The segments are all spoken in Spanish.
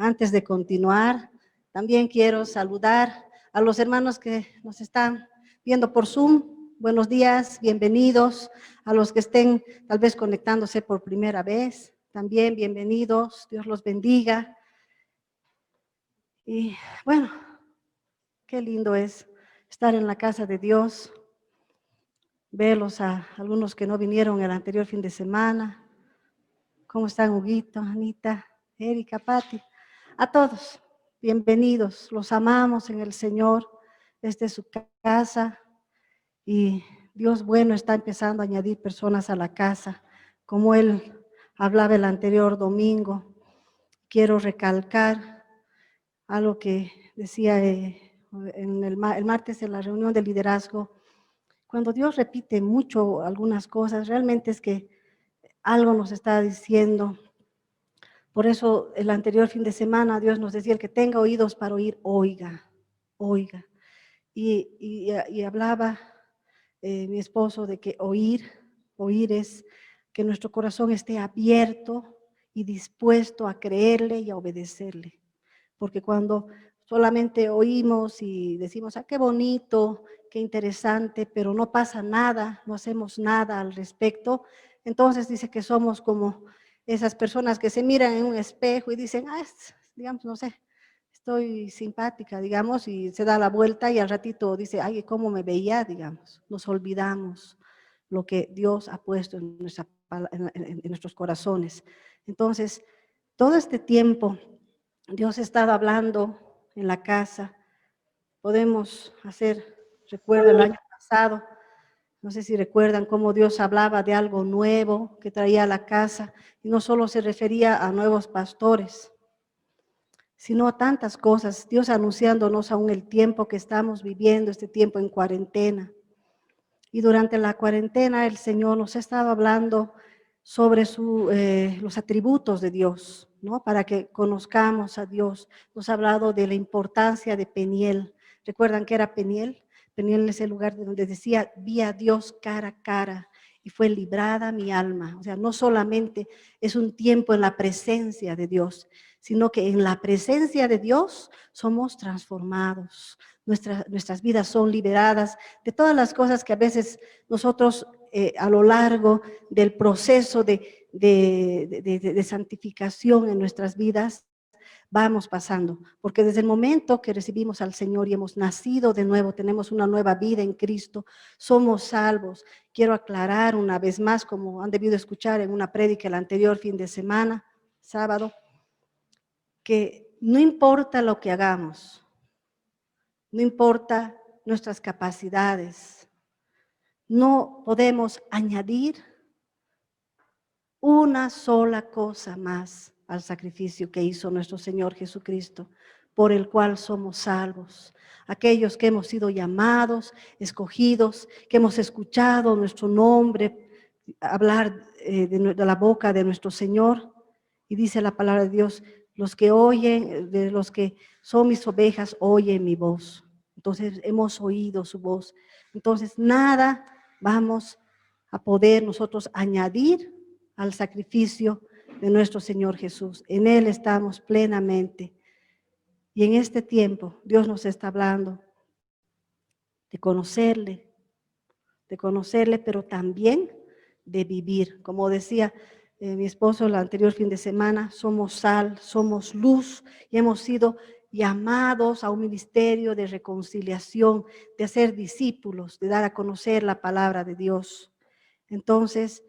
Antes de continuar, también quiero saludar a los hermanos que nos están viendo por Zoom. Buenos días, bienvenidos. A los que estén tal vez conectándose por primera vez, también bienvenidos. Dios los bendiga. Y bueno, qué lindo es estar en la casa de Dios, verlos a algunos que no vinieron el anterior fin de semana. ¿Cómo están, Huguito, Anita, Erika, Patti? A todos, bienvenidos, los amamos en el Señor, esta es su casa y Dios bueno está empezando a añadir personas a la casa, como Él hablaba el anterior domingo. Quiero recalcar algo que decía el martes en la reunión de liderazgo. Cuando Dios repite mucho algunas cosas, realmente es que algo nos está diciendo. Por eso el anterior fin de semana Dios nos decía, el que tenga oídos para oír, oiga, oiga. Y hablaba mi esposo de que oír es que nuestro corazón esté abierto y dispuesto a creerle y a obedecerle. Porque cuando solamente oímos y decimos, qué bonito, qué interesante, pero no pasa nada, no hacemos nada al respecto, entonces dice que somos como esas personas que se miran en un espejo y dicen, digamos, no sé, estoy simpática, digamos, y se da la vuelta y al ratito dice, ay, ¿cómo me veía? Digamos, nos olvidamos lo que Dios ha puesto en nuestros corazones. Entonces, todo este tiempo Dios ha estado hablando en la casa. Podemos recuerdo el año pasado, no sé si recuerdan cómo Dios hablaba de algo nuevo que traía a la casa, y no solo se refería a nuevos pastores, sino a tantas cosas. Dios anunciándonos aún el tiempo que estamos viviendo, este tiempo en cuarentena. Y durante la cuarentena el Señor nos ha estado hablando sobre los atributos de Dios, ¿no? Para que conozcamos a Dios. Nos ha hablado de la importancia de Peniel. ¿Recuerdan qué era Peniel? Peniel es el lugar donde decía, vi a Dios cara a cara y fue librada mi alma. O sea, no solamente es un tiempo en la presencia de Dios, sino que en la presencia de Dios somos transformados. Nuestras vidas son liberadas de todas las cosas que a veces nosotros a lo largo del proceso de santificación en nuestras vidas vamos pasando, porque desde el momento que recibimos al Señor y hemos nacido de nuevo, tenemos una nueva vida en Cristo, somos salvos. Quiero aclarar una vez más, como han debido escuchar en una prédica el anterior fin de semana, sábado, que no importa lo que hagamos, no importa nuestras capacidades, no podemos añadir una sola cosa más al sacrificio que hizo nuestro Señor Jesucristo, por el cual somos salvos. Aquellos que hemos sido llamados, escogidos, que hemos escuchado nuestro nombre hablar de la boca de nuestro Señor, y dice la palabra de Dios, los que oyen, de los que son mis ovejas, oyen mi voz. Entonces hemos oído su voz. Entonces nada vamos a poder nosotros añadir al sacrificio de nuestro Señor Jesús. En Él estamos plenamente. Y en este tiempo Dios nos está hablando de conocerle, pero también de vivir. Como decía mi esposo el anterior fin de semana, somos sal, somos luz y hemos sido llamados a un ministerio de reconciliación, de ser discípulos, de dar a conocer la palabra de Dios. Entonces,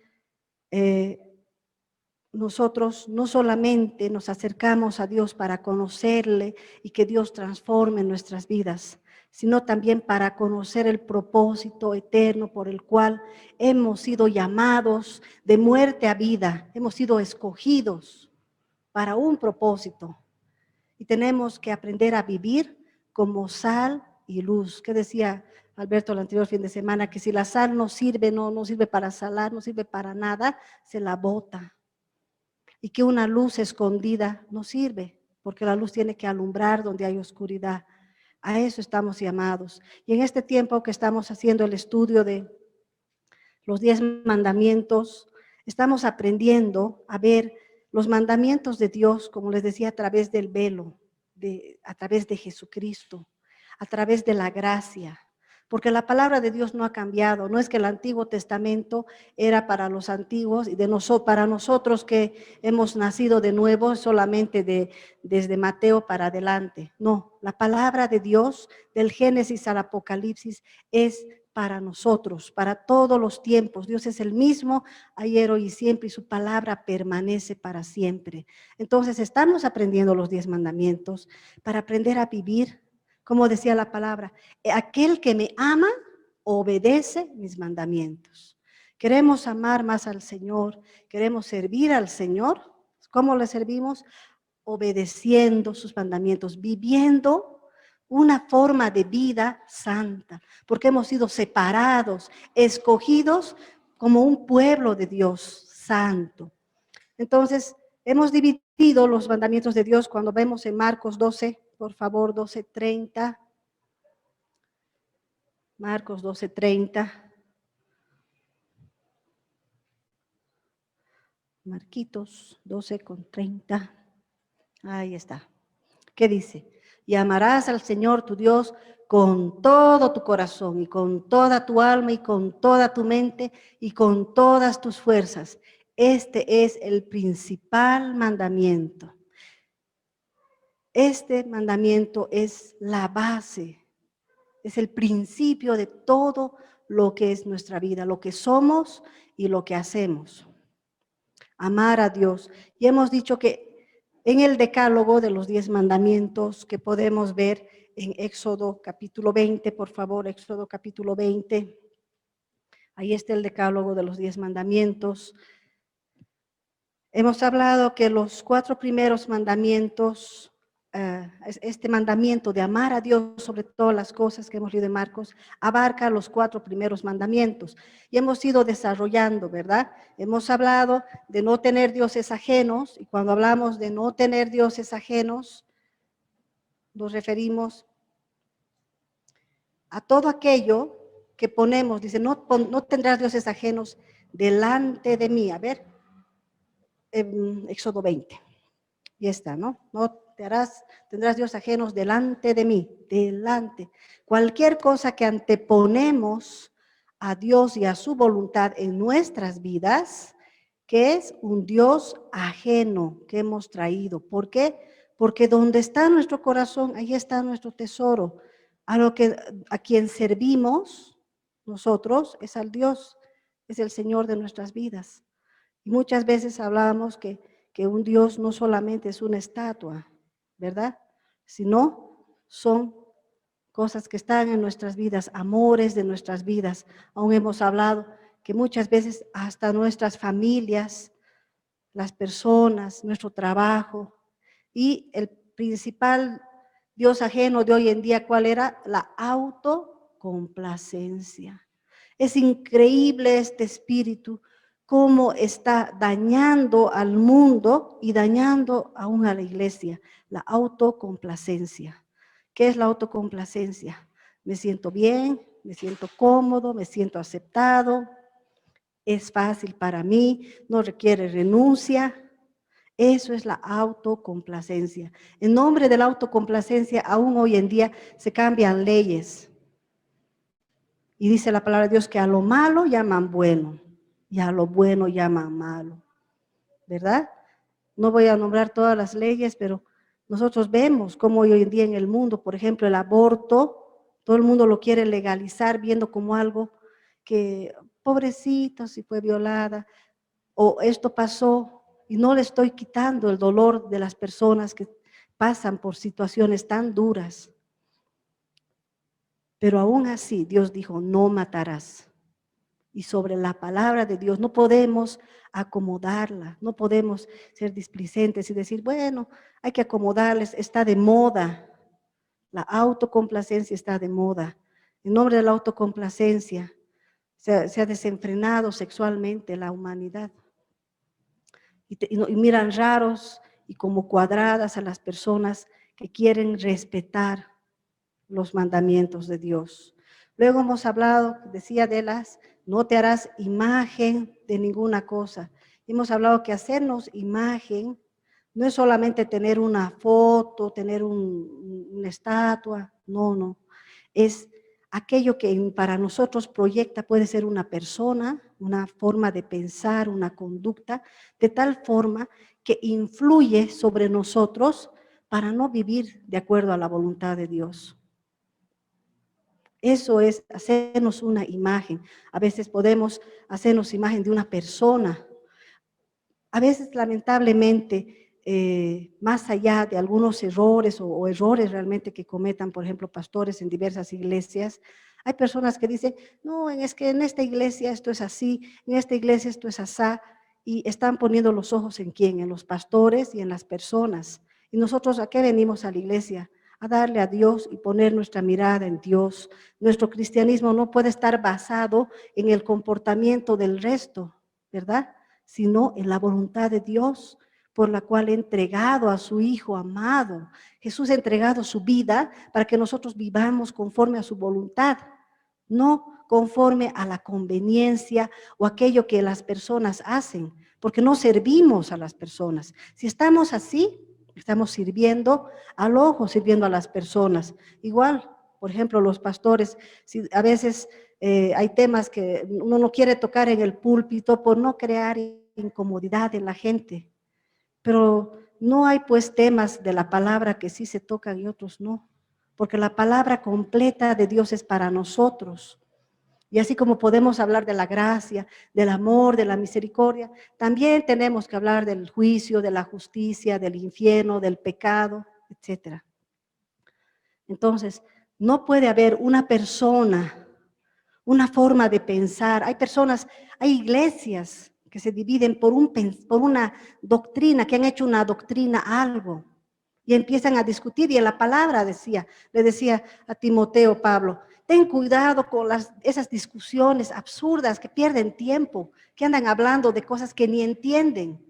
nosotros no solamente nos acercamos a Dios para conocerle y que Dios transforme nuestras vidas, sino también para conocer el propósito eterno por el cual hemos sido llamados de muerte a vida, hemos sido escogidos para un propósito. Y tenemos que aprender a vivir como sal y luz. ¿Qué decía Alberto el anterior fin de semana? Que si la sal no sirve, no sirve para salar, no sirve para nada, se la bota. Y que una luz escondida no sirve, porque la luz tiene que alumbrar donde hay oscuridad. A eso estamos llamados. Y en este tiempo que estamos haciendo el estudio de los 10 mandamientos, estamos aprendiendo a ver los mandamientos de Dios, como les decía, a través del velo, a través de Jesucristo, a través de la gracia. Porque la palabra de Dios no ha cambiado. No es que el Antiguo Testamento era para los antiguos y para nosotros que hemos nacido de nuevo solamente desde Mateo para adelante. No, la palabra de Dios del Génesis al Apocalipsis es para nosotros, para todos los tiempos. Dios es el mismo ayer, hoy y siempre, y su palabra permanece para siempre. Entonces estamos aprendiendo los 10 mandamientos para aprender a vivir, como decía la palabra, aquel que me ama obedece mis mandamientos. Queremos amar más al Señor, queremos servir al Señor. ¿Cómo le servimos? Obedeciendo sus mandamientos, viviendo una forma de vida santa, porque hemos sido separados, escogidos como un pueblo de Dios santo. Entonces, hemos dividido los mandamientos de Dios cuando vemos en Marcos 12, por favor, 12:30. Marcos 12:30. Marquitos 12:30. Ahí está. ¿Qué dice? Y amarás al Señor tu Dios con todo tu corazón y con toda tu alma y con toda tu mente y con todas tus fuerzas. Este es el principal mandamiento. Este mandamiento es la base, es el principio de todo lo que es nuestra vida, lo que somos y lo que hacemos. Amar a Dios. Y hemos dicho que en el decálogo de los 10 mandamientos que podemos ver en Éxodo capítulo 20, por favor, Éxodo capítulo 20. Ahí está el decálogo de los 10 mandamientos. Hemos hablado que los 4 primeros mandamientos, este mandamiento de amar a Dios sobre todas las cosas que hemos leído en Marcos, abarca los 4 primeros mandamientos. Y hemos ido desarrollando, ¿verdad? Hemos hablado de no tener dioses ajenos, y cuando hablamos de no tener dioses ajenos, nos referimos a todo aquello que ponemos, dice, no tendrás dioses ajenos delante de mí. A ver, Éxodo 20. Y está, ¿no? No tendrás dios ajenos delante de mí, delante. Cualquier cosa que anteponemos a Dios y a su voluntad en nuestras vidas, que es un Dios ajeno que hemos traído. ¿Por qué? Porque donde está nuestro corazón, ahí está nuestro tesoro. A quien servimos nosotros es al Dios, es el Señor de nuestras vidas. Y muchas veces hablábamos que un Dios no solamente es una estatua, ¿verdad? Sino son cosas que están en nuestras vidas, amores de nuestras vidas. Aún hemos hablado que muchas veces hasta nuestras familias, las personas, nuestro trabajo y el principal Dios ajeno de hoy en día, ¿cuál era? La autocomplacencia. Es increíble este espíritu, cómo está dañando al mundo y dañando aún a la iglesia, la autocomplacencia. ¿Qué es la autocomplacencia? Me siento bien, me siento cómodo, me siento aceptado, es fácil para mí, no requiere renuncia. Eso es la autocomplacencia. En nombre de la autocomplacencia, aún hoy en día se cambian leyes. Y dice la palabra de Dios que a lo malo llaman bueno y a lo bueno llaman malo, ¿verdad? No voy a nombrar todas las leyes, pero nosotros vemos cómo hoy en día en el mundo, por ejemplo, el aborto, todo el mundo lo quiere legalizar viendo como algo que, pobrecito, si fue violada, o esto pasó, y no le estoy quitando el dolor de las personas que pasan por situaciones tan duras. Pero aún así Dios dijo, no matarás. Y sobre la palabra de Dios no podemos acomodarla, no podemos ser displicentes y decir, bueno, hay que acomodarles, está de moda. La autocomplacencia está de moda. En nombre de la autocomplacencia se ha desenfrenado sexualmente la humanidad. Y miran raros y como cuadradas a las personas que quieren respetar los mandamientos de Dios. Luego hemos hablado, decía de no te harás imagen de ninguna cosa. hemos hablado que hacernos imagen no es solamente tener una foto, tener una estatua, no, no. Es aquello que para nosotros proyecta, puede ser una persona, una forma de pensar, una conducta, de tal forma que influye sobre nosotros para no vivir de acuerdo a la voluntad de Dios. Eso es hacernos una imagen. A veces podemos hacernos imagen de una persona. A veces, lamentablemente, más allá de algunos errores o errores realmente que cometan, por ejemplo, pastores en diversas iglesias, hay personas que dicen, no, es que en esta iglesia esto es así, en esta iglesia esto es asá, y están poniendo los ojos ¿en quién? En los pastores y en las personas. Y nosotros, ¿a qué venimos a la iglesia? A darle a Dios y poner nuestra mirada en Dios. Nuestro cristianismo no puede estar basado en el comportamiento del resto, ¿verdad? Sino en la voluntad de Dios, por la cual ha entregado a su Hijo amado. Jesús ha entregado su vida para que nosotros vivamos conforme a su voluntad, no conforme a la conveniencia o aquello que las personas hacen, porque no servimos a las personas. Si estamos así, estamos sirviendo al ojo, sirviendo a las personas. Igual, por ejemplo, los pastores, si a veces hay temas que uno no quiere tocar en el púlpito por no crear incomodidad en la gente, pero no hay pues temas de la palabra que sí se tocan y otros no, porque la palabra completa de Dios es para nosotros. Y así como podemos hablar de la gracia, del amor, de la misericordia, también tenemos que hablar del juicio, de la justicia, del infierno, del pecado, etcétera. Entonces, no puede haber una persona, una forma de pensar. Hay personas, hay iglesias que se dividen por una doctrina, que han hecho una doctrina algo, y empiezan a discutir, y en la palabra le decía a Timoteo Pablo, ten cuidado con esas discusiones absurdas que pierden tiempo, que andan hablando de cosas que ni entienden.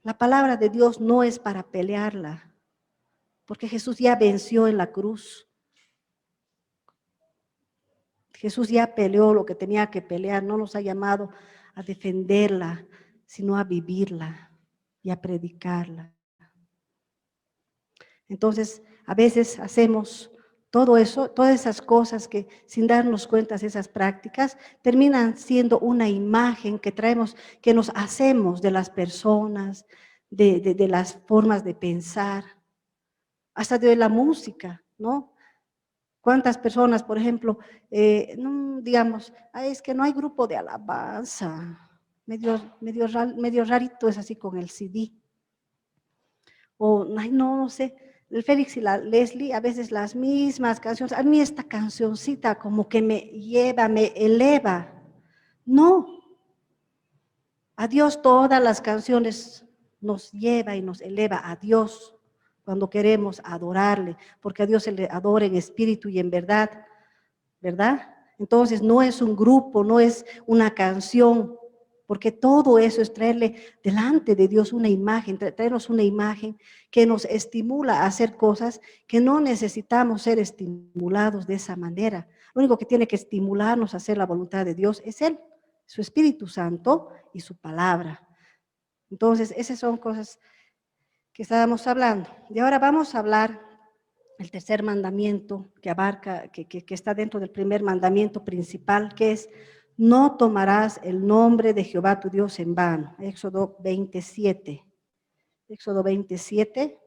La palabra de Dios no es para pelearla, porque Jesús ya venció en la cruz. Jesús ya peleó lo que tenía que pelear, no nos ha llamado a defenderla, sino a vivirla y a predicarla. Entonces, a veces hacemos todo eso, todas esas cosas que sin darnos cuenta, esas prácticas, terminan siendo una imagen que traemos, que nos hacemos de las personas, de las formas de pensar, hasta de la música, ¿no? ¿Cuántas personas, por ejemplo, digamos, es que no hay grupo de alabanza, medio rarito es así con el CD? O, ay, no sé, el Félix y la Leslie, a veces las mismas canciones, a mí esta cancioncita como que me lleva, me eleva. No, a Dios todas las canciones nos lleva y nos eleva a Dios cuando queremos adorarle, porque a Dios se le adora en espíritu y en verdad, ¿verdad? Entonces no es un grupo, no es una canción, porque todo eso es traerle delante de Dios una imagen, traernos una imagen que nos estimula a hacer cosas que no necesitamos ser estimulados de esa manera. Lo único que tiene que estimularnos a hacer la voluntad de Dios es Él, su Espíritu Santo y su palabra. Entonces, esas son cosas que estábamos hablando. Y ahora vamos a hablar el tercer mandamiento que abarca, que está dentro del primer mandamiento principal, que es: no tomarás el nombre de Jehová tu Dios en vano. Éxodo 27. Éxodo 27.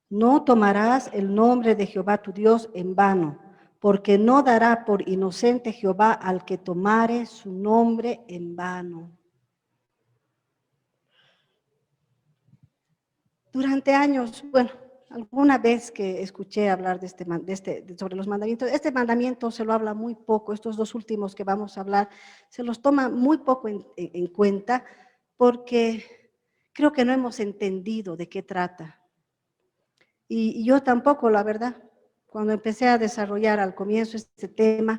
No tomarás el nombre de Jehová tu Dios en vano, porque no dará por inocente Jehová al que tomare su nombre en vano. Durante años, bueno, alguna vez que escuché hablar sobre los mandamientos, este mandamiento se lo habla muy poco, estos dos últimos que vamos a hablar, se los toma muy poco en cuenta, porque creo que no hemos entendido de qué trata. Y yo tampoco, la verdad, cuando empecé a desarrollar al comienzo este tema,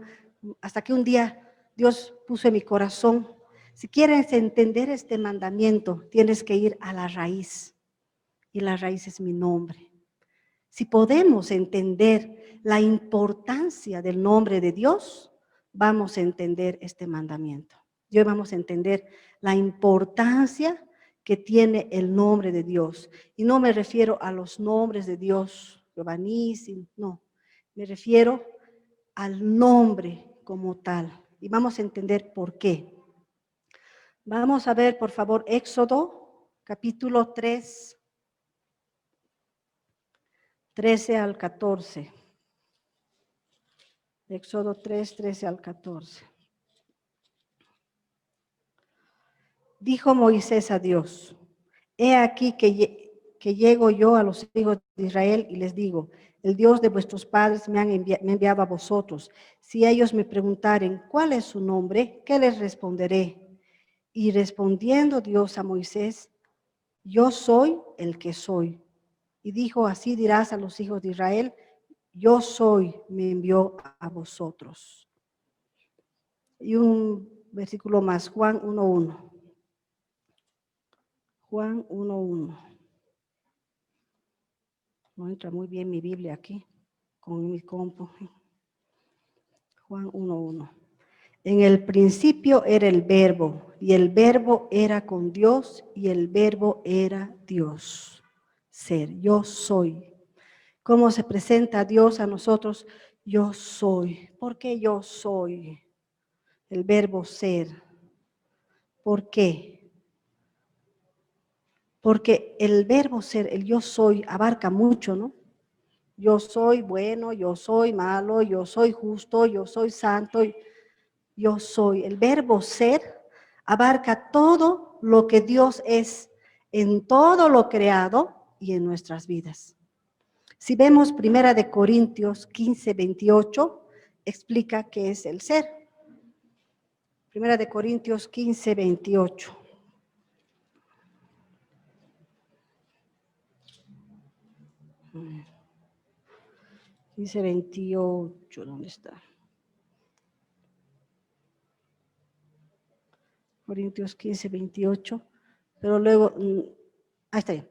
hasta que un día Dios puso en mi corazón, si quieres entender este mandamiento, tienes que ir a la raíz. Y la raíz es mi nombre. Si podemos entender la importancia del nombre de Dios, vamos a entender este mandamiento. Y hoy vamos a entender la importancia que tiene el nombre de Dios. Y no me refiero a los nombres de Dios, Giovanni, no. Me refiero al nombre como tal. Y vamos a entender por qué. Vamos a ver, por favor, Éxodo, capítulo 3, 13 al 14. Éxodo 3, 13 al 14. Dijo Moisés a Dios: he aquí que llego yo a los hijos de Israel y les digo: el Dios de vuestros padres me ha enviado a vosotros. Si ellos me preguntaren, ¿cuál es su nombre?, ¿qué les responderé? Y respondiendo Dios a Moisés: yo soy el que soy. Y dijo: así dirás a los hijos de Israel: yo soy, me envió a vosotros. Y un versículo más, Juan 1:1. Juan 1:1. No entra muy bien mi Biblia aquí, con mi compu. Juan 1:1. En el principio era el Verbo, y el Verbo era con Dios, y el Verbo era Dios. Ser, yo soy. ¿Cómo se presenta Dios a nosotros? Yo soy. ¿Por qué yo soy? El verbo ser. ¿Por qué? Porque el verbo ser, el yo soy, abarca mucho, ¿no? Yo soy bueno, yo soy malo, yo soy justo, yo soy santo, yo soy. El verbo ser abarca todo lo que Dios es en todo lo creado y en nuestras vidas. Si vemos 1 Corintios 15:28, explica qué es el ser. 1 Corintios 15:28. Dice 28, ¿dónde está? Corintios 15:28, pero luego, ahí está bien.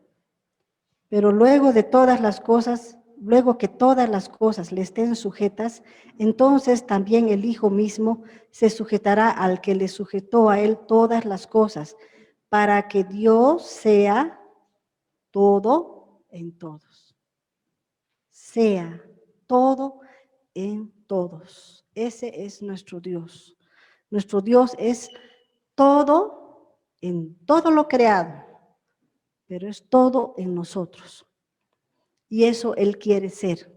Pero luego de todas las cosas, luego que todas las cosas le estén sujetas, entonces también el Hijo mismo se sujetará al que le sujetó a él todas las cosas, para que Dios sea todo en todos. Sea todo en todos. Ese es nuestro Dios. Nuestro Dios es todo en todo lo creado, pero es todo en nosotros. Y eso Él quiere ser.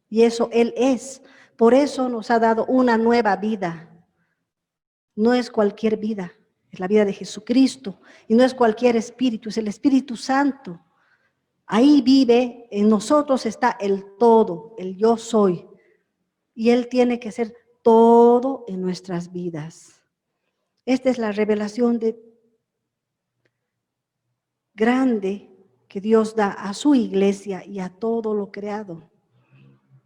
Y eso Él es. Por eso nos ha dado una nueva vida. No es cualquier vida, es la vida de Jesucristo. Y no es cualquier espíritu, es el Espíritu Santo. Ahí vive, en nosotros está el todo, el yo soy. Y Él tiene que ser todo en nuestras vidas. Esta es la revelación grande que Dios da a su iglesia y a todo lo creado.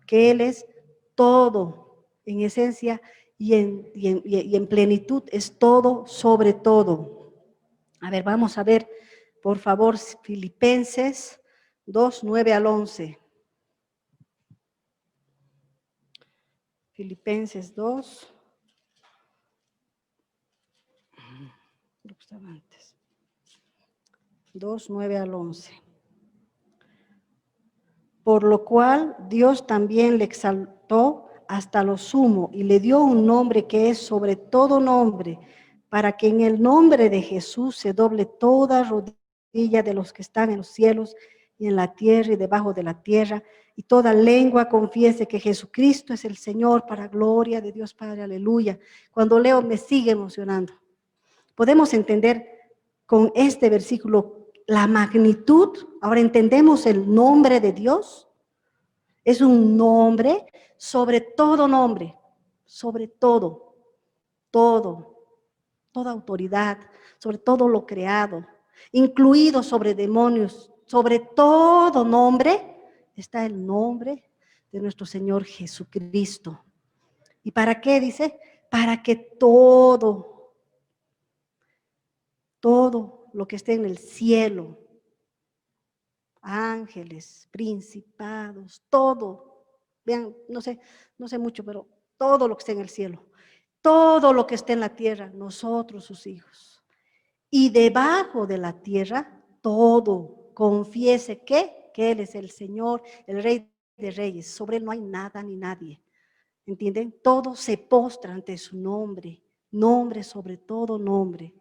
Que Él es todo, en esencia y en plenitud, es todo sobre todo. A ver, vamos a ver, por favor, Filipenses 2, 9 al 11. Filipenses 2. Creo que estaba antes. 2, 9 al 11. Por lo cual Dios también le exaltó hasta lo sumo y le dio un nombre que es sobre todo nombre, para que en el nombre de Jesús se doble toda rodilla de los que están en los cielos y en la tierra y debajo de la tierra, y toda lengua confiese que Jesucristo es el Señor, para gloria de Dios Padre. Aleluya. Cuando leo me sigue emocionando. Podemos entender con este versículo la magnitud. Ahora entendemos el nombre de Dios. Es un nombre sobre todo nombre, sobre todo, toda autoridad, sobre todo lo creado, incluido sobre demonios, sobre todo nombre, está el nombre de nuestro Señor Jesucristo. ¿Y para qué dice? Para que todo lo que esté en el cielo, ángeles, principados, todo, vean, no sé mucho, pero todo lo que esté en el cielo, todo lo que está en la tierra, nosotros sus hijos. Y debajo de la tierra, todo confiese que Él es el Señor, el Rey de Reyes. Sobre Él no hay nada ni nadie. ¿Entienden? Todo se postra ante su nombre. Nombre sobre todo nombre.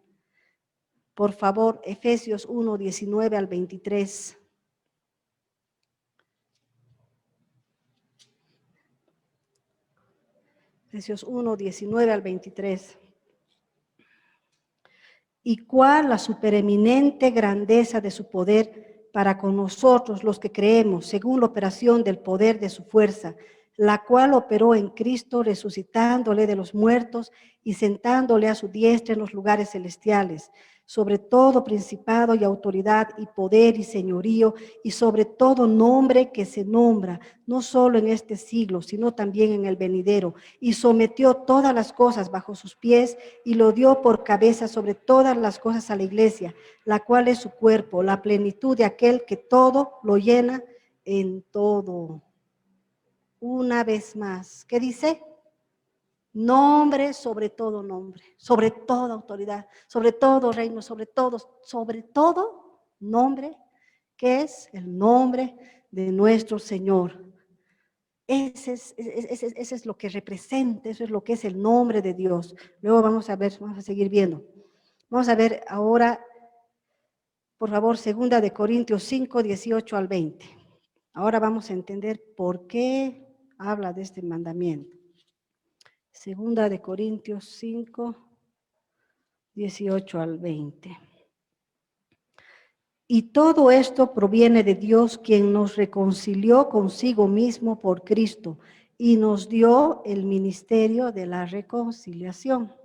Por favor, Efesios 1, 19 al 23. Efesios 1, 19 al 23. Y cuál la supereminente grandeza de su poder para con nosotros los que creemos, según la operación del poder de su fuerza, la cual operó en Cristo resucitándole de los muertos y sentándole a su diestra en los lugares celestiales, sobre todo principado y autoridad y poder y señorío y sobre todo nombre que se nombra, no solo en este siglo, sino también en el venidero, y sometió todas las cosas bajo sus pies y lo dio por cabeza sobre todas las cosas a la iglesia, la cual es su cuerpo, la plenitud de aquel que todo lo llena en todo. Una vez más, ¿qué dice? Nombre sobre todo nombre, sobre toda autoridad, sobre todo reino, sobre todo nombre, que es el nombre de nuestro Señor. Ese es lo que representa, eso es lo que es el nombre de Dios. Luego vamos a ver, vamos a seguir viendo. Vamos a ver ahora, por favor, 2 Corintios 5, 18 al 20. Ahora vamos a entender por qué habla de este mandamiento. 2 Corintios 5, 18 al 20. Y todo esto proviene de Dios, quien nos reconcilió consigo mismo por Cristo y nos dio el ministerio de la reconciliación.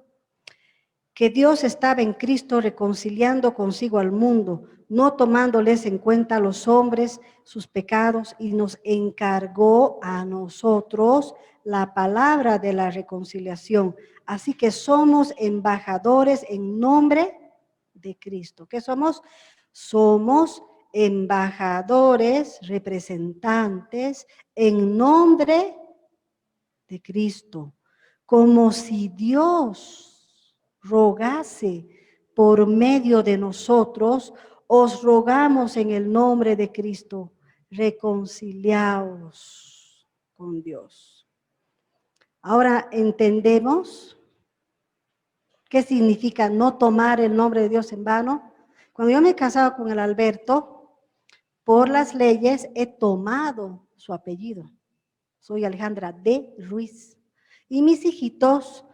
Que Dios estaba en Cristo reconciliando consigo al mundo, no tomándoles en cuenta a los hombres sus pecados, y nos encargó a nosotros la palabra de la reconciliación. Así que somos embajadores en nombre de Cristo. ¿Qué somos? Somos embajadores, representantes en nombre de Cristo, como si Dios rogase por medio de nosotros. Os rogamos en el nombre de Cristo, reconciliaos con Dios. Ahora entendemos qué significa no tomar el nombre de Dios en vano. Cuando yo me he casado con el Alberto, por las leyes he tomado su apellido. Soy Alejandra de Ruiz. Y mis hijitos,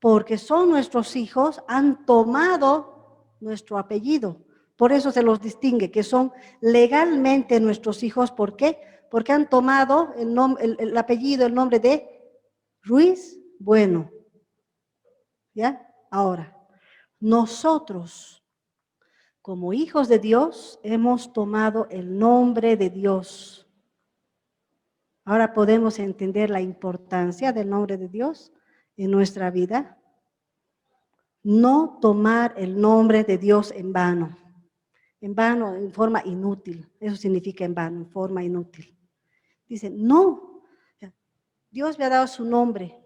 porque son nuestros hijos, han tomado nuestro apellido. Por eso se los distingue, que son legalmente nuestros hijos. ¿Por qué? Porque han tomado el apellido, el nombre de Ruiz Bueno. ¿Ya? Ahora, nosotros, como hijos de Dios, hemos tomado el nombre de Dios. Ahora podemos entender la importancia del nombre de Dios en nuestra vida. No tomar el nombre de Dios en vano, en forma inútil. Eso significa en vano, en forma inútil. Dice, no, Dios me ha dado su nombre.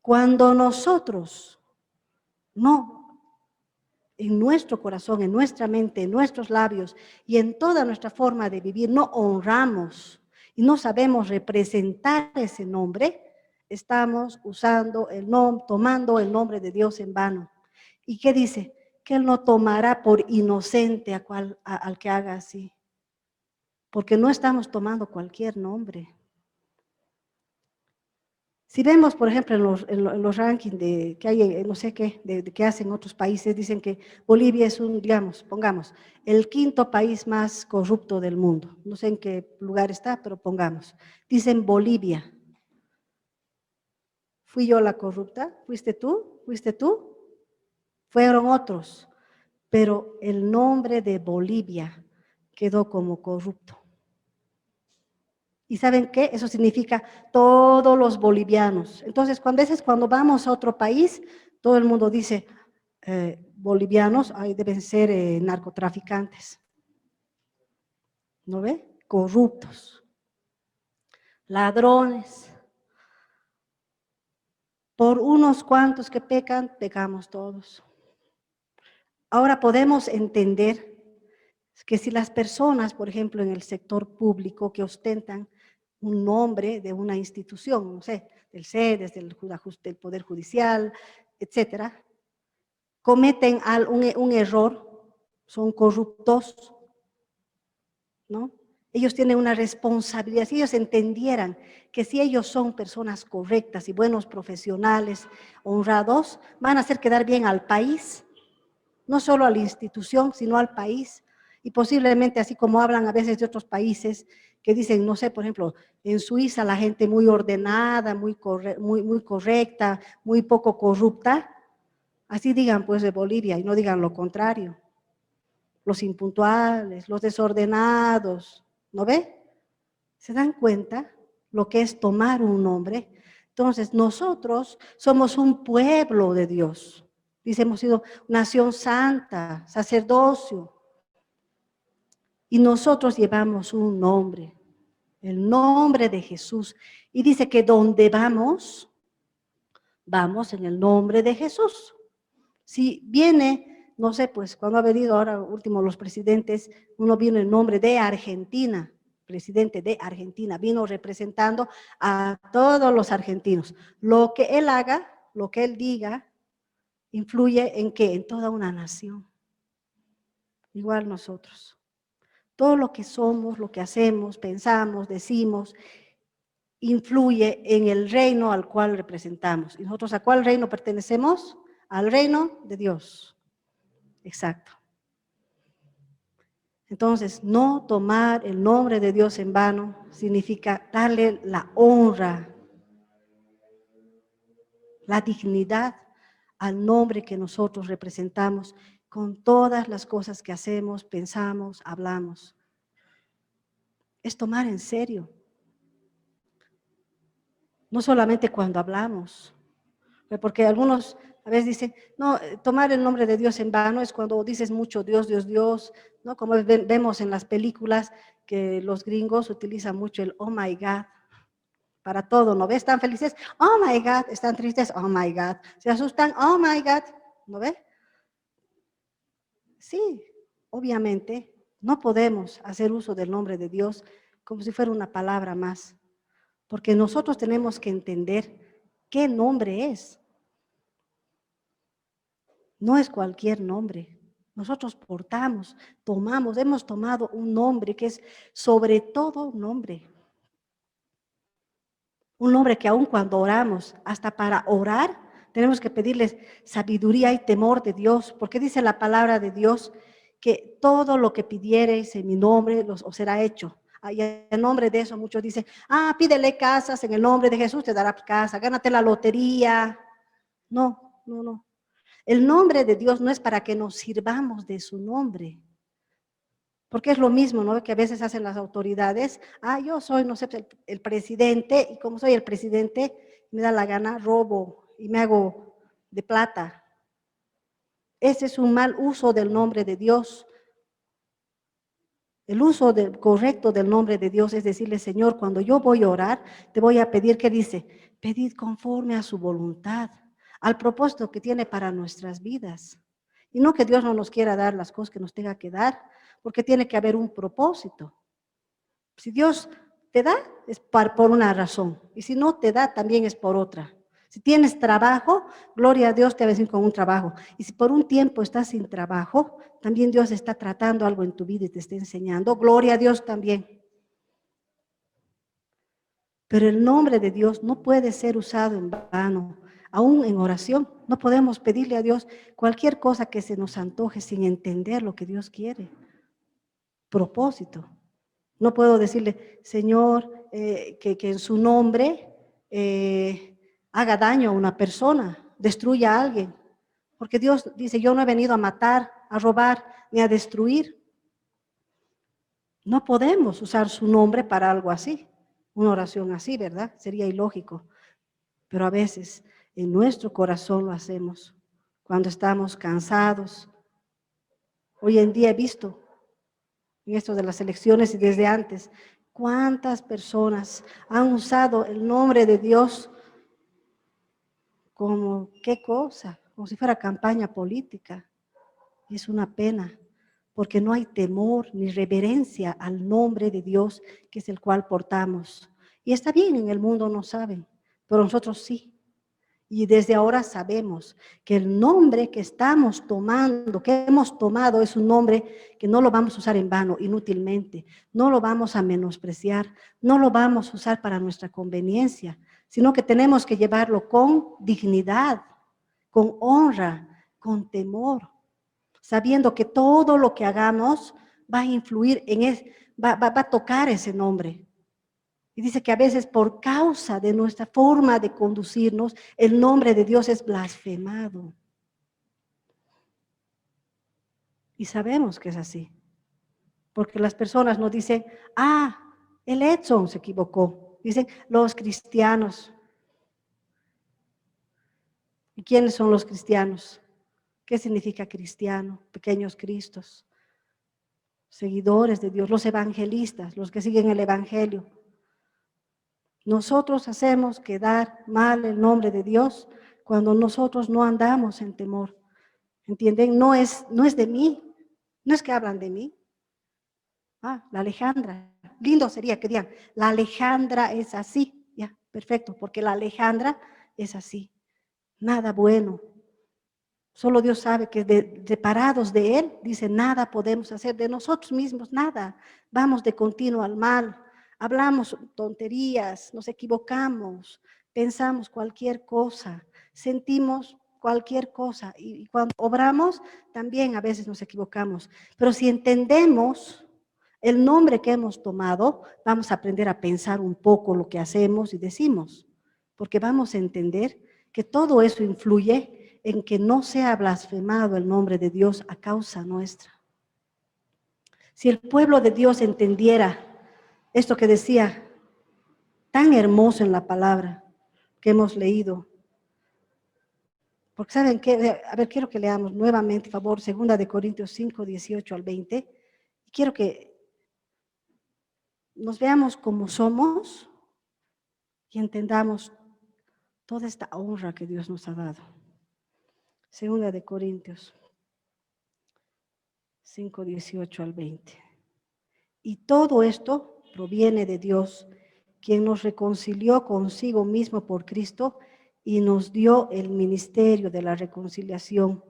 Cuando nosotros no, en nuestro corazón, en nuestra mente, en nuestros labios y en toda nuestra forma de vivir, no honramos y no sabemos representar ese nombre, estamos usando tomando el nombre de Dios en vano. ¿Y qué dice? Que Él no tomará por inocente al que haga así, porque no estamos tomando cualquier nombre. Si vemos, por ejemplo, en los rankings que hay, no sé qué, que hacen otros países, dicen que Bolivia es digamos, pongamos, el quinto país más corrupto del mundo. No sé en qué lugar está, pero pongamos. Dicen Bolivia. ¿Fui yo la corrupta? ¿Fuiste tú? ¿Fuiste tú? Fueron otros. Pero el nombre de Bolivia quedó como corrupto. ¿Y saben qué? Eso significa todos los bolivianos. Entonces, cuando vamos a otro país, todo el mundo dice, bolivianos deben ser narcotraficantes. ¿No ve? Corruptos, ladrones. Por unos cuantos que pecan, pecamos todos. Ahora podemos entender que si las personas, por ejemplo, en el sector público que ostentan un nombre de una institución, no sé, del CEDES, del Poder Judicial, etcétera, cometen un error, son corruptos, ¿no? Ellos tienen una responsabilidad. Si ellos entendieran que si ellos son personas correctas y buenos profesionales, honrados, van a hacer quedar bien al país, no solo a la institución, sino al país. Y posiblemente, así como hablan a veces de otros países, que dicen, no sé, por ejemplo, en Suiza la gente muy ordenada, muy correcta, muy poco corrupta, así digan pues de Bolivia y no digan lo contrario. Los impuntuales, los desordenados, ¿no ve? ¿Se dan cuenta lo que es tomar un nombre? Entonces, nosotros somos un pueblo de Dios. Dice, hemos sido nación santa, sacerdocio. Y nosotros llevamos un nombre, el nombre de Jesús. Y dice que donde vamos, vamos en el nombre de Jesús. Si viene, no sé, pues cuando ha venido ahora último los presidentes, uno vino en nombre de Argentina, presidente de Argentina, vino representando a todos los argentinos. Lo que él haga, lo que él diga, influye en qué, en toda una nación. Igual nosotros. Todo lo que somos, lo que hacemos, pensamos, decimos, influye en el reino al cual representamos. ¿Y nosotros a cuál reino pertenecemos? Al reino de Dios. Exacto. Entonces, no tomar el nombre de Dios en vano significa darle la honra, la dignidad al nombre que nosotros representamos con todas las cosas que hacemos, pensamos, hablamos. Es tomar en serio. No solamente cuando hablamos, porque algunos a veces dicen, no, tomar el nombre de Dios en vano es cuando dices mucho Dios, Dios, Dios, ¿no? Como vemos en las películas que los gringos utilizan mucho el oh my God para todo, ¿no ves? Están felices, oh my God, están tristes, oh my God, se asustan, oh my God, ¿no ves? Sí, obviamente no podemos hacer uso del nombre de Dios como si fuera una palabra más, porque nosotros tenemos que entender qué nombre es. No es cualquier nombre. Nosotros portamos, tomamos, hemos tomado un nombre que es sobre todo nombre. Un nombre que aun cuando oramos, hasta para orar, tenemos que pedirles sabiduría y temor de Dios, porque dice la palabra de Dios que todo lo que pidiereis en mi nombre os será hecho. Y en nombre de eso muchos dicen, pídele casas en el nombre de Jesús, te dará casa, gánate la lotería. No, no, no. El nombre de Dios no es para que nos sirvamos de su nombre. Porque es lo mismo, ¿no? Que a veces hacen las autoridades. Yo soy, no sé, el presidente, y como soy el presidente, me da la gana, robo y me hago de plata. Ese es un mal uso del nombre de Dios. El uso correcto del nombre de Dios es decirle, Señor, cuando yo voy a orar, te voy a pedir, ¿qué dice? Pedid conforme a su voluntad, al propósito que tiene para nuestras vidas. Y no que Dios no nos quiera dar las cosas que nos tenga que dar, porque tiene que haber un propósito. Si Dios te da, es por una razón. Y si no te da, también es por otra. Si tienes trabajo, gloria a Dios te va a decir con un trabajo. Y si por un tiempo estás sin trabajo, también Dios está tratando algo en tu vida y te está enseñando. Gloria a Dios también. Pero el nombre de Dios no puede ser usado en vano. Aún en oración, no podemos pedirle a Dios cualquier cosa que se nos antoje sin entender lo que Dios quiere. Propósito. No puedo decirle, Señor, que en su nombre haga daño a una persona, destruya a alguien. Porque Dios dice, yo no he venido a matar, a robar, ni a destruir. No podemos usar su nombre para algo así, una oración así, ¿verdad? Sería ilógico. Pero a veces en nuestro corazón lo hacemos, cuando estamos cansados. Hoy en día he visto en esto de las elecciones y desde antes, cuántas personas han usado el nombre de Dios como qué cosa, como si fuera campaña política. Y es una pena, porque no hay temor ni reverencia al nombre de Dios, que es el cual portamos. Y está bien, en el mundo no saben, pero nosotros sí. Y desde ahora sabemos que el nombre que estamos tomando, que hemos tomado, es un nombre que no lo vamos a usar en vano, inútilmente. No lo vamos a menospreciar, no lo vamos a usar para nuestra conveniencia, sino que tenemos que llevarlo con dignidad, con honra, con temor, sabiendo que todo lo que hagamos va a influir va a tocar ese nombre. Y dice que a veces por causa de nuestra forma de conducirnos, el nombre de Dios es blasfemado. Y sabemos que es así. Porque las personas no dicen, el Edson se equivocó. Dicen, los cristianos. ¿Y quiénes son los cristianos? ¿Qué significa cristiano? Pequeños cristos, seguidores de Dios, los evangelistas, los que siguen el evangelio. Nosotros hacemos quedar mal el nombre de Dios cuando nosotros no andamos en temor. ¿Entienden? No es de mí, no es que hablan de mí. La Alejandra. Lindo sería que digan, la Alejandra es así. Ya, perfecto, porque la Alejandra es así. Nada bueno. Solo Dios sabe que separados de Él, dice, nada podemos hacer de nosotros mismos, nada. Vamos de continuo al mal, hablamos tonterías, nos equivocamos, pensamos cualquier cosa, sentimos cualquier cosa y cuando obramos también a veces nos equivocamos. Pero si entendemos el nombre que hemos tomado, vamos a aprender a pensar un poco lo que hacemos y decimos, porque vamos a entender que todo eso influye en que no sea blasfemado el nombre de Dios a causa nuestra. Si el pueblo de Dios entendiera esto que decía, tan hermoso en la palabra que hemos leído, porque ¿saben qué? A ver, quiero que leamos nuevamente, por favor, 2 Corintios 5, 18 al 20, y quiero que nos veamos como somos y entendamos toda esta honra que Dios nos ha dado. 2 Corintios 5, 18 al 20. Y todo esto proviene de Dios, quien nos reconcilió consigo mismo por Cristo y nos dio el ministerio de la reconciliación.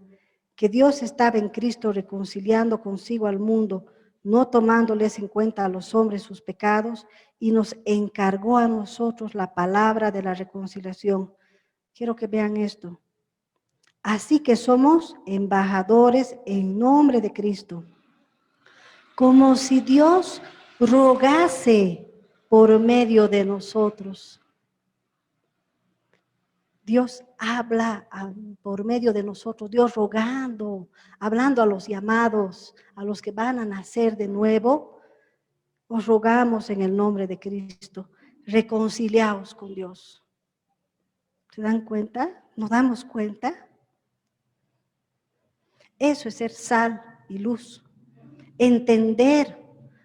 Que Dios estaba en Cristo reconciliando consigo al mundo, no tomándoles en cuenta a los hombres sus pecados, y nos encargó a nosotros la palabra de la reconciliación. Quiero que vean esto. Así que somos embajadores en nombre de Cristo, como si Dios rogase por medio de nosotros. Dios habla por medio de nosotros, Dios rogando, hablando a los llamados, a los que van a nacer de nuevo. Os rogamos en el nombre de Cristo, reconciliaos con Dios. ¿Se dan cuenta? ¿Nos damos cuenta? Eso es ser sal y luz. Entender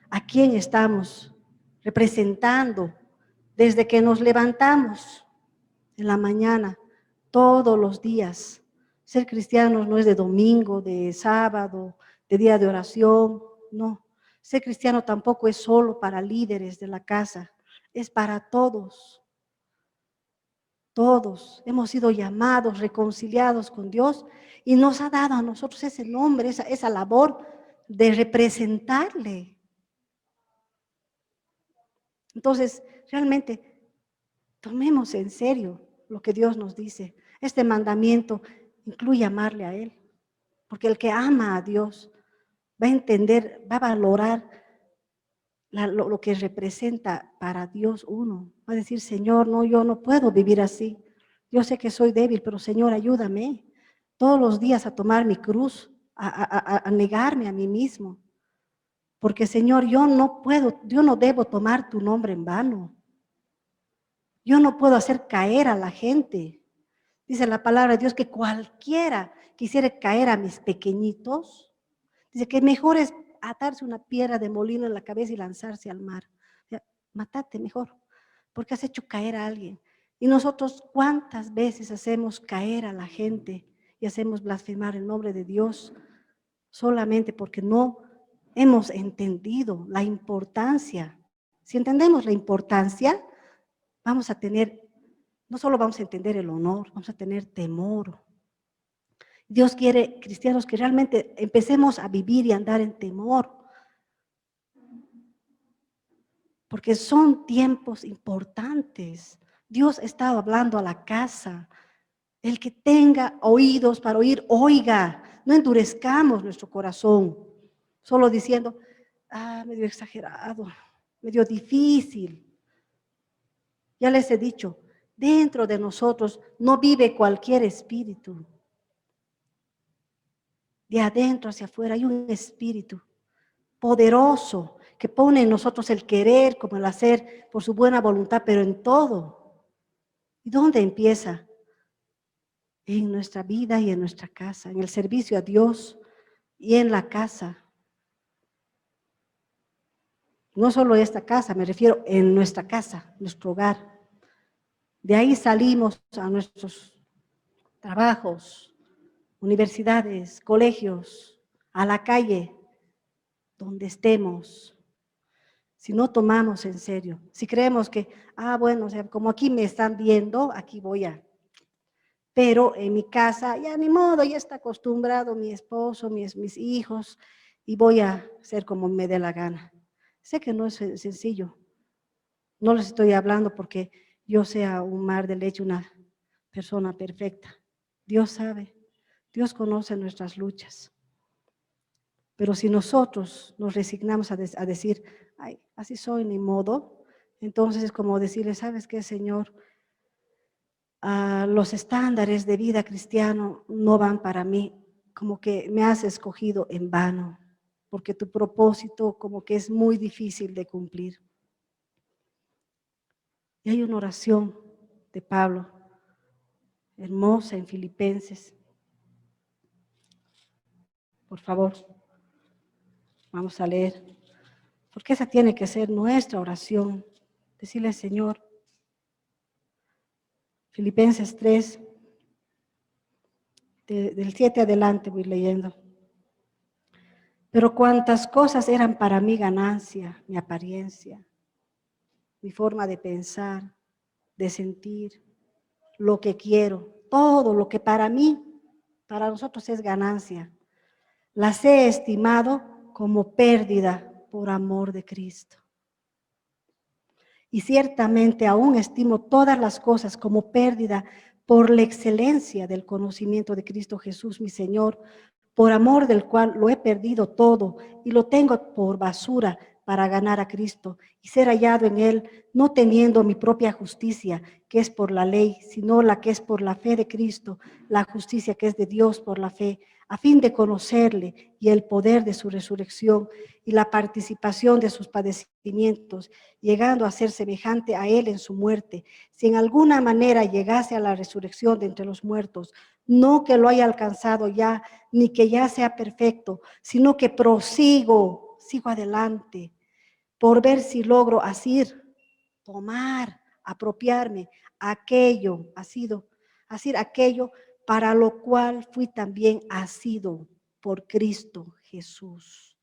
a quién estamos representando desde que nos levantamos en la mañana, todos los días. Ser cristianos no es de domingo, de sábado, de día de oración, no. Ser cristiano tampoco es solo para líderes de la casa, es para todos. Todos hemos sido llamados, reconciliados con Dios y nos ha dado a nosotros ese nombre, esa labor de representarle. Entonces, realmente, tomemos en serio lo que Dios nos dice. Este mandamiento incluye amarle a Él, porque el que ama a Dios va a entender, va a valorar lo que representa para Dios uno. Va a decir, Señor, no, yo no puedo vivir así. Yo sé que soy débil, pero Señor, ayúdame todos los días a tomar mi cruz, a negarme a mí mismo. Porque Señor, yo no debo tomar tu nombre en vano. Yo no puedo hacer caer a la gente. Dice la palabra de Dios que cualquiera quisiera caer a mis pequeñitos. Dice que mejor es atarse una piedra de molino en la cabeza y lanzarse al mar. O sea, mátate mejor, porque has hecho caer a alguien. Y nosotros, ¿cuántas veces hacemos caer a la gente y hacemos blasfemar el nombre de Dios solamente porque no hemos entendido la importancia? Si entendemos la importancia, vamos a tener, no solo vamos a entender el honor, vamos a tener temor. Dios quiere, cristianos, que realmente empecemos a vivir y andar en temor, porque son tiempos importantes. Dios estaba hablando a la casa. El que tenga oídos para oír, oiga. No endurezcamos nuestro corazón, solo diciendo, medio exagerado, medio difícil. Ya les he dicho, dentro de nosotros no vive cualquier espíritu. De adentro hacia afuera hay un espíritu poderoso que pone en nosotros el querer como el hacer por su buena voluntad, pero en todo. ¿Y dónde empieza? En nuestra vida y en nuestra casa, en el servicio a Dios y en la casa. No solo esta casa, me refiero en nuestra casa, nuestro hogar. De ahí salimos a nuestros trabajos, universidades, colegios, a la calle, donde estemos. Si no tomamos en serio, si creemos que, bueno, o sea, como aquí me están viendo, aquí voy a. Pero en mi casa, ya ni modo, ya está acostumbrado mi esposo, mis hijos, y voy a hacer como me dé la gana. Sé que no es sencillo. No les estoy hablando porque yo sea un mar de leche, una persona perfecta. Dios sabe, Dios conoce nuestras luchas. Pero si nosotros nos resignamos a decir, ay, así soy, ni modo, entonces es como decirle, ¿sabes qué, Señor? Los estándares de vida cristiano no van para mí, como que me has escogido en vano, porque tu propósito como que es muy difícil de cumplir. Y hay una oración de Pablo, hermosa en Filipenses. Por favor, vamos a leer, porque esa tiene que ser nuestra oración. Decirle, Señor, Filipenses 3, del 7 adelante voy leyendo. Pero cuantas cosas eran para mí ganancia, mi apariencia, mi forma de pensar, de sentir, lo que quiero, todo lo que para mí, para nosotros es ganancia, las he estimado como pérdida por amor de Cristo. Y ciertamente aún estimo todas las cosas como pérdida por la excelencia del conocimiento de Cristo Jesús, mi Señor, por amor del cual lo he perdido todo y lo tengo por basura para ganar a Cristo y ser hallado en Él, no teniendo mi propia justicia, que es por la ley, sino la que es por la fe de Cristo, la justicia que es de Dios por la fe, a fin de conocerle y el poder de su resurrección y la participación de sus padecimientos, llegando a ser semejante a Él en su muerte, si en alguna manera llegase a la resurrección de entre los muertos, no que lo haya alcanzado ya, ni que ya sea perfecto, sino que sigo adelante, por ver si logro asir, tomar, apropiarme aquello, asir aquello para lo cual fui también asido por Cristo Jesús.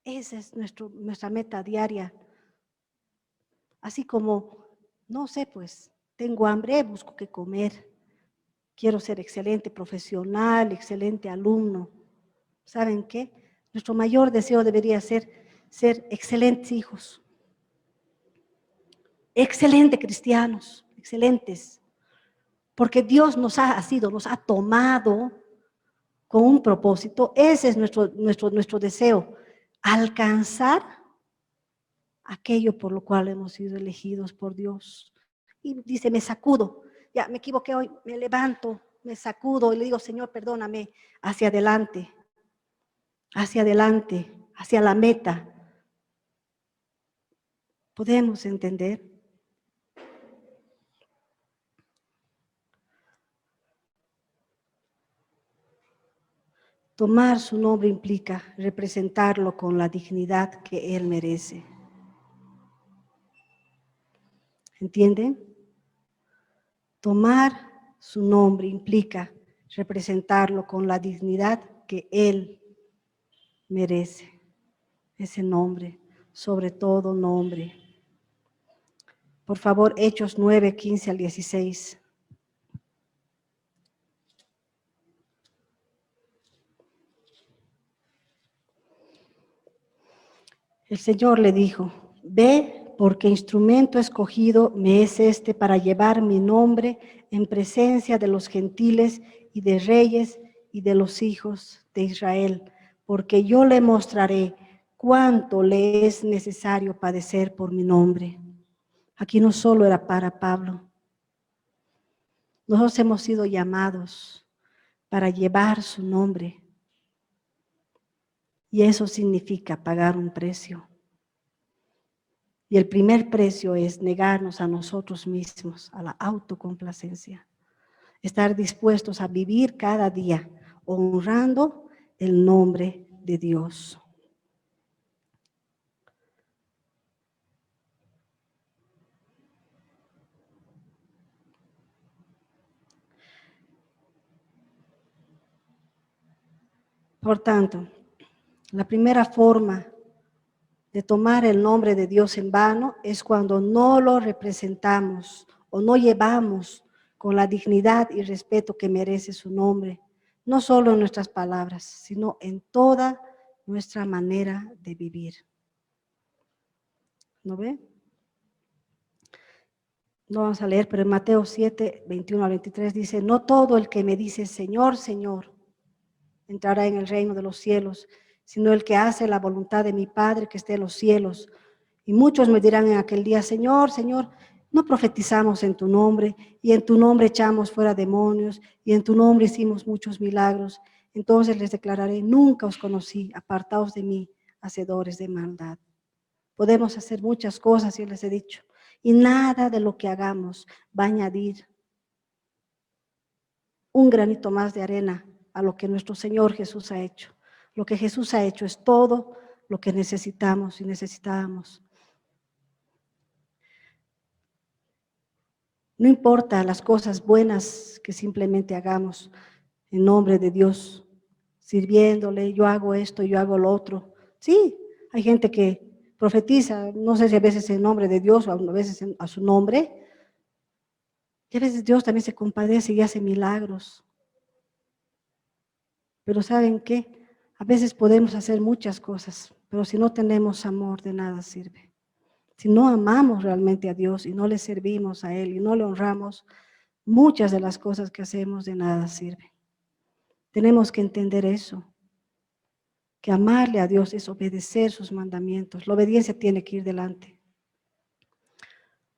Esa es nuestra meta diaria. Así como, no sé, pues, tengo hambre, busco qué comer. Quiero ser excelente profesional, excelente alumno. ¿Saben qué? Nuestro mayor deseo debería ser excelentes hijos, excelentes cristianos, excelentes. Porque Dios nos ha tomado con un propósito. Ese es nuestro deseo, alcanzar aquello por lo cual hemos sido elegidos por Dios. Y dice, me sacudo, ya me equivoqué hoy, me levanto, me sacudo y le digo, Señor, perdóname, hacia adelante, hacia la meta. ¿Podemos entender? Tomar su nombre implica representarlo con la dignidad que Él merece. ¿Entienden? Tomar su nombre implica representarlo con la dignidad que Él merece. Ese nombre, sobre todo nombre. Por favor, Hechos 9, 15 al 16. El Señor le dijo, ve, porque instrumento escogido me es este para llevar mi nombre en presencia de los gentiles y de reyes y de los hijos de Israel, porque yo le mostraré cuánto le es necesario padecer por mi nombre. Aquí no solo era para Pablo. Nosotros hemos sido llamados para llevar su nombre. Y eso significa pagar un precio. Y el primer precio es negarnos a nosotros mismos, a la autocomplacencia. Estar dispuestos a vivir cada día honrando el nombre de Dios. Por tanto, la primera forma de tomar el nombre de Dios en vano es cuando no lo representamos o no llevamos con la dignidad y respeto que merece su nombre, no solo en nuestras palabras, sino en toda nuestra manera de vivir. ¿No ve? No vamos a leer, pero en Mateo 7, 21 al 23 dice, no todo el que me dice Señor, Señor, entrará en el reino de los cielos, sino el que hace la voluntad de mi Padre que esté en los cielos. Y muchos me dirán en aquel día, Señor, Señor, no profetizamos en tu nombre, y en tu nombre echamos fuera demonios, y en tu nombre hicimos muchos milagros. Entonces les declararé, nunca os conocí, apartaos de mí, hacedores de maldad. Podemos hacer muchas cosas, y les he dicho, y nada de lo que hagamos va a añadir un granito más de arena a lo que nuestro Señor Jesús ha hecho. Lo que Jesús ha hecho es todo lo que necesitamos y necesitábamos. No importa las cosas buenas que simplemente hagamos en nombre de Dios, sirviéndole, yo hago esto, yo hago lo otro. Sí, hay gente que profetiza, no sé si a veces en nombre de Dios o a veces a su nombre, y a veces Dios también se compadece y hace milagros. Pero ¿saben qué? A veces podemos hacer muchas cosas, pero si no tenemos amor, de nada sirve. Si no amamos realmente a Dios y no le servimos a Él y no le honramos, muchas de las cosas que hacemos de nada sirven. Tenemos que entender eso, que amarle a Dios es obedecer sus mandamientos. La obediencia tiene que ir delante.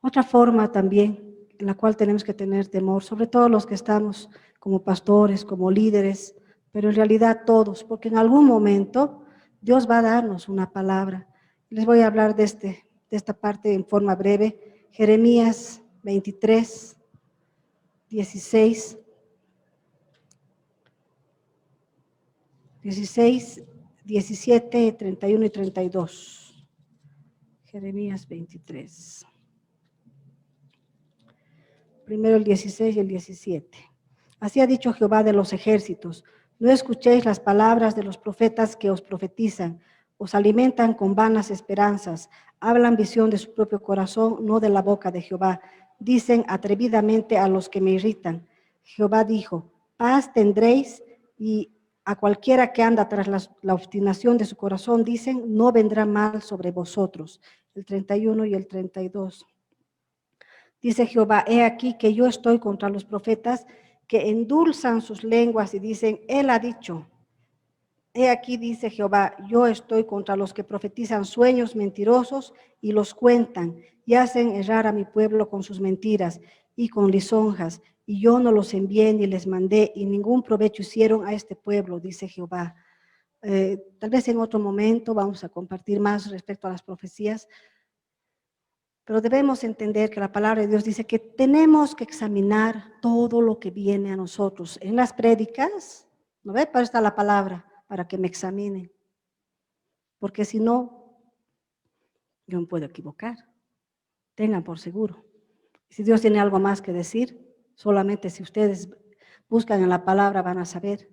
Otra forma también en la cual tenemos que tener temor, sobre todo los que estamos como pastores, como líderes, pero en realidad todos, porque en algún momento Dios va a darnos una palabra. Les voy a hablar de esta parte en forma breve. Jeremías 23, 16, 17, 31 y 32. Jeremías 23. Primero el 16 y el 17. Así ha dicho Jehová de los ejércitos, no escuchéis las palabras de los profetas que os profetizan, os alimentan con vanas esperanzas, hablan visión de su propio corazón, no de la boca de Jehová. Dicen atrevidamente a los que me irritan. Jehová dijo, paz tendréis, y a cualquiera que anda tras la obstinación de su corazón, dicen, no vendrá mal sobre vosotros. El 31 y el 32. Dice Jehová, he aquí que yo estoy contra los profetas que endulzan sus lenguas y dicen, él ha dicho. He aquí, dice Jehová, yo estoy contra los que profetizan sueños mentirosos y los cuentan y hacen errar a mi pueblo con sus mentiras y con lisonjas. Y yo no los envié ni les mandé y ningún provecho hicieron a este pueblo, dice Jehová. Tal vez en otro momento vamos a compartir más respecto a las profecías, pero debemos entender que la palabra de Dios dice que tenemos que examinar todo lo que viene a nosotros. En las prédicas, ¿no ve? Para está la palabra, para que me examinen. Porque si no, yo me puedo equivocar. Tengan por seguro. Si Dios tiene algo más que decir, solamente si ustedes buscan en la palabra van a saber.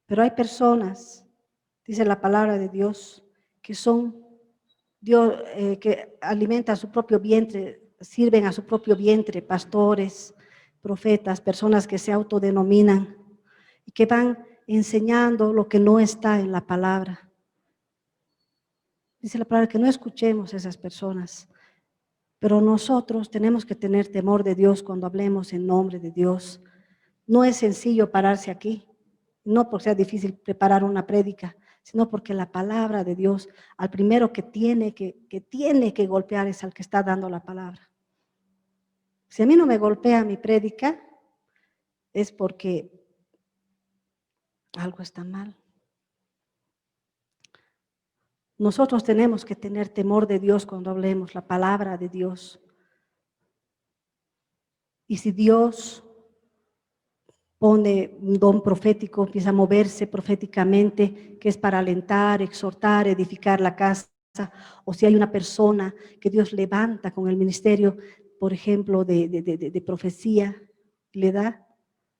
Pero hay personas, dice la palabra de Dios, que son Dios, que alimentan su propio vientre, sirven a su propio vientre, pastores, profetas, personas que se autodenominan y que van enseñando lo que no está en la palabra. Dice la palabra que no escuchemos a esas personas, pero nosotros tenemos que tener temor de Dios cuando hablemos en nombre de Dios. No es sencillo pararse aquí, no porque sea difícil preparar una prédica, sino porque la palabra de Dios, al primero que tiene que golpear es al que está dando la palabra. Si a mí no me golpea mi prédica, es porque algo está mal. Nosotros tenemos que tener temor de Dios cuando hablemos la palabra de Dios. Y si Dios pone un don profético, empieza a moverse proféticamente, que es para alentar, exhortar, edificar la casa, o si hay una persona que Dios levanta con el ministerio, por ejemplo, de profecía, le da,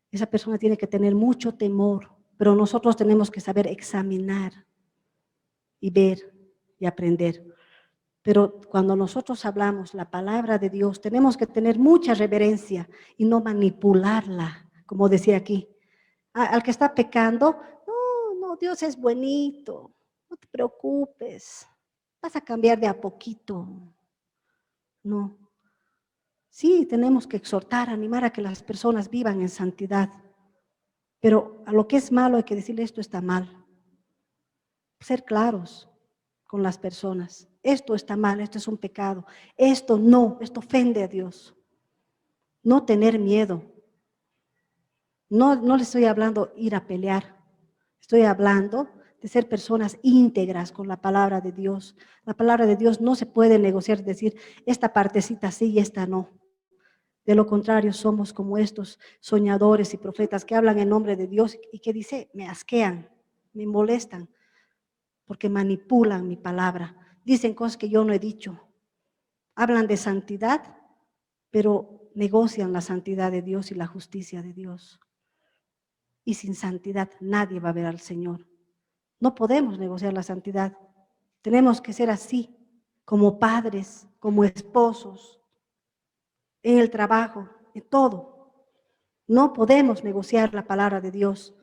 esa persona tiene que tener mucho temor, pero nosotros tenemos que saber examinar y ver y aprender. Pero cuando nosotros hablamos la palabra de Dios, tenemos que tener mucha reverencia y no manipularla, como decía aquí. Al que está pecando, no, Dios es bonito, no te preocupes, vas a cambiar de a poquito. No. Sí, tenemos que exhortar, animar a que las personas vivan en santidad, pero a lo que es malo hay que decirle esto está mal. Ser claros con las personas. Esto está mal, esto es un pecado. Esto no, esto ofende a Dios. No tener miedo. No le estoy hablando ir a pelear. Estoy hablando de ser personas íntegras con la palabra de Dios. La palabra de Dios no se puede negociar, decir, esta partecita sí y esta no. De lo contrario, somos como estos soñadores y profetas que hablan en nombre de Dios y que dice, me asquean, me molestan, porque manipulan mi palabra. Dicen cosas que yo no he dicho. Hablan de santidad, pero negocian la santidad de Dios y la justicia de Dios. Y sin santidad nadie va a ver al Señor. No podemos negociar la santidad. Tenemos que ser así, como padres, como esposos, en el trabajo, en todo. No podemos negociar la palabra de Dios.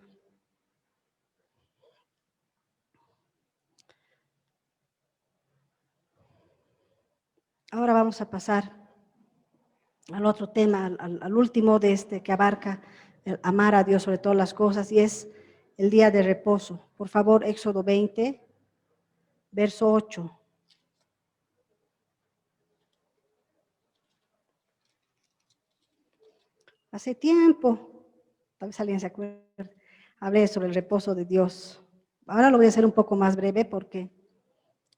Ahora vamos a pasar al otro tema, al último de este que abarca el amar a Dios sobre todas las cosas, y es el día de reposo. Por favor, Éxodo 20, verso 8. Hace tiempo, tal vez alguien se acuerde, hablé sobre el reposo de Dios. Ahora lo voy a hacer un poco más breve porque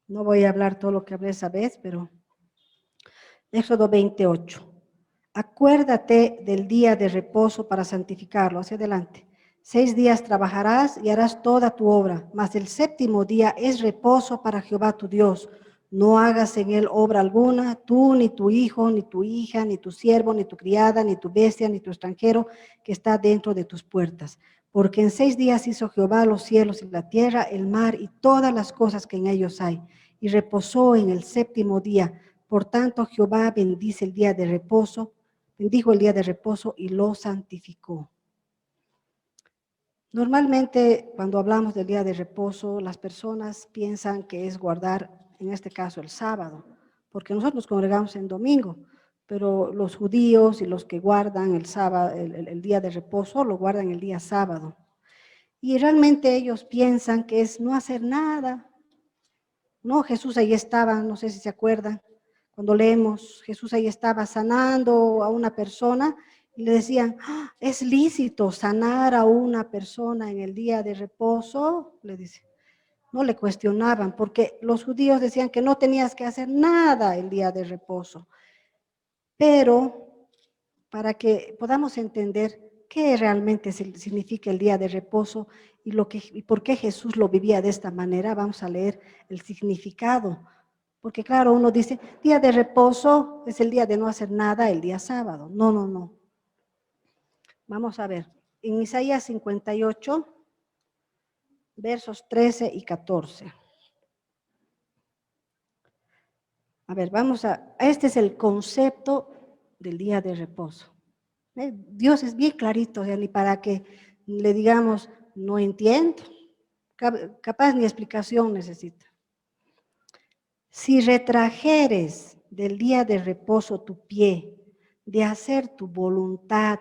no voy a hablar todo lo que hablé esa vez, pero Éxodo 28. Acuérdate del día de reposo para santificarlo. Hacia adelante. 6 días trabajarás y harás toda tu obra, mas el séptimo día es reposo para Jehová tu Dios. No hagas en él obra alguna, tú, ni tu hijo, ni tu hija, ni tu siervo, ni tu criada, ni tu bestia, ni tu extranjero que está dentro de tus puertas. Porque en 6 días hizo Jehová los cielos y la tierra, el mar y todas las cosas que en ellos hay. Y reposó en el séptimo día. Por tanto, Jehová bendice el día de reposo, bendijo el día de reposo y lo santificó. Normalmente, cuando hablamos del día de reposo, las personas piensan que es guardar, en este caso, el sábado, porque nosotros nos congregamos en domingo, pero los judíos y los que guardan el sábado, el día de reposo, lo guardan el día sábado. Y realmente ellos piensan que es no hacer nada. No, Jesús ahí estaba, no sé si se acuerdan, cuando leemos, Jesús ahí estaba sanando a una persona y le decían, ¿es lícito sanar a una persona en el día de reposo? Le dice, no le cuestionaban, porque los judíos decían que no tenías que hacer nada el día de reposo. Pero para que podamos entender qué realmente significa el día de reposo y por qué Jesús lo vivía de esta manera, vamos a leer el significado Porque claro, uno dice, día de reposo es el día de no hacer nada, el día sábado. No, no, no. Vamos a ver, en Isaías 58, versos 13 y 14. A ver, este es el concepto del día de reposo. Dios es bien clarito, o sea, ni para que le digamos, no entiendo, capaz ni explicación necesita. Si retrajeres del día de reposo tu pie, de hacer tu voluntad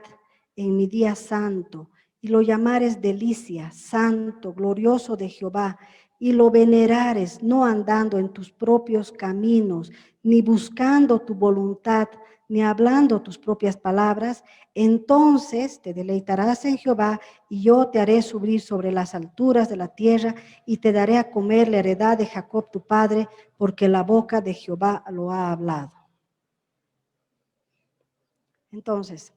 en mi día santo, y lo llamares delicia, santo, glorioso de Jehová, y lo venerares, no andando en tus propios caminos, ni buscando tu voluntad, ni hablando tus propias palabras, entonces te deleitarás en Jehová, y yo te haré subir sobre las alturas de la tierra, y te daré a comer la heredad de Jacob tu padre, porque la boca de Jehová lo ha hablado. Entonces,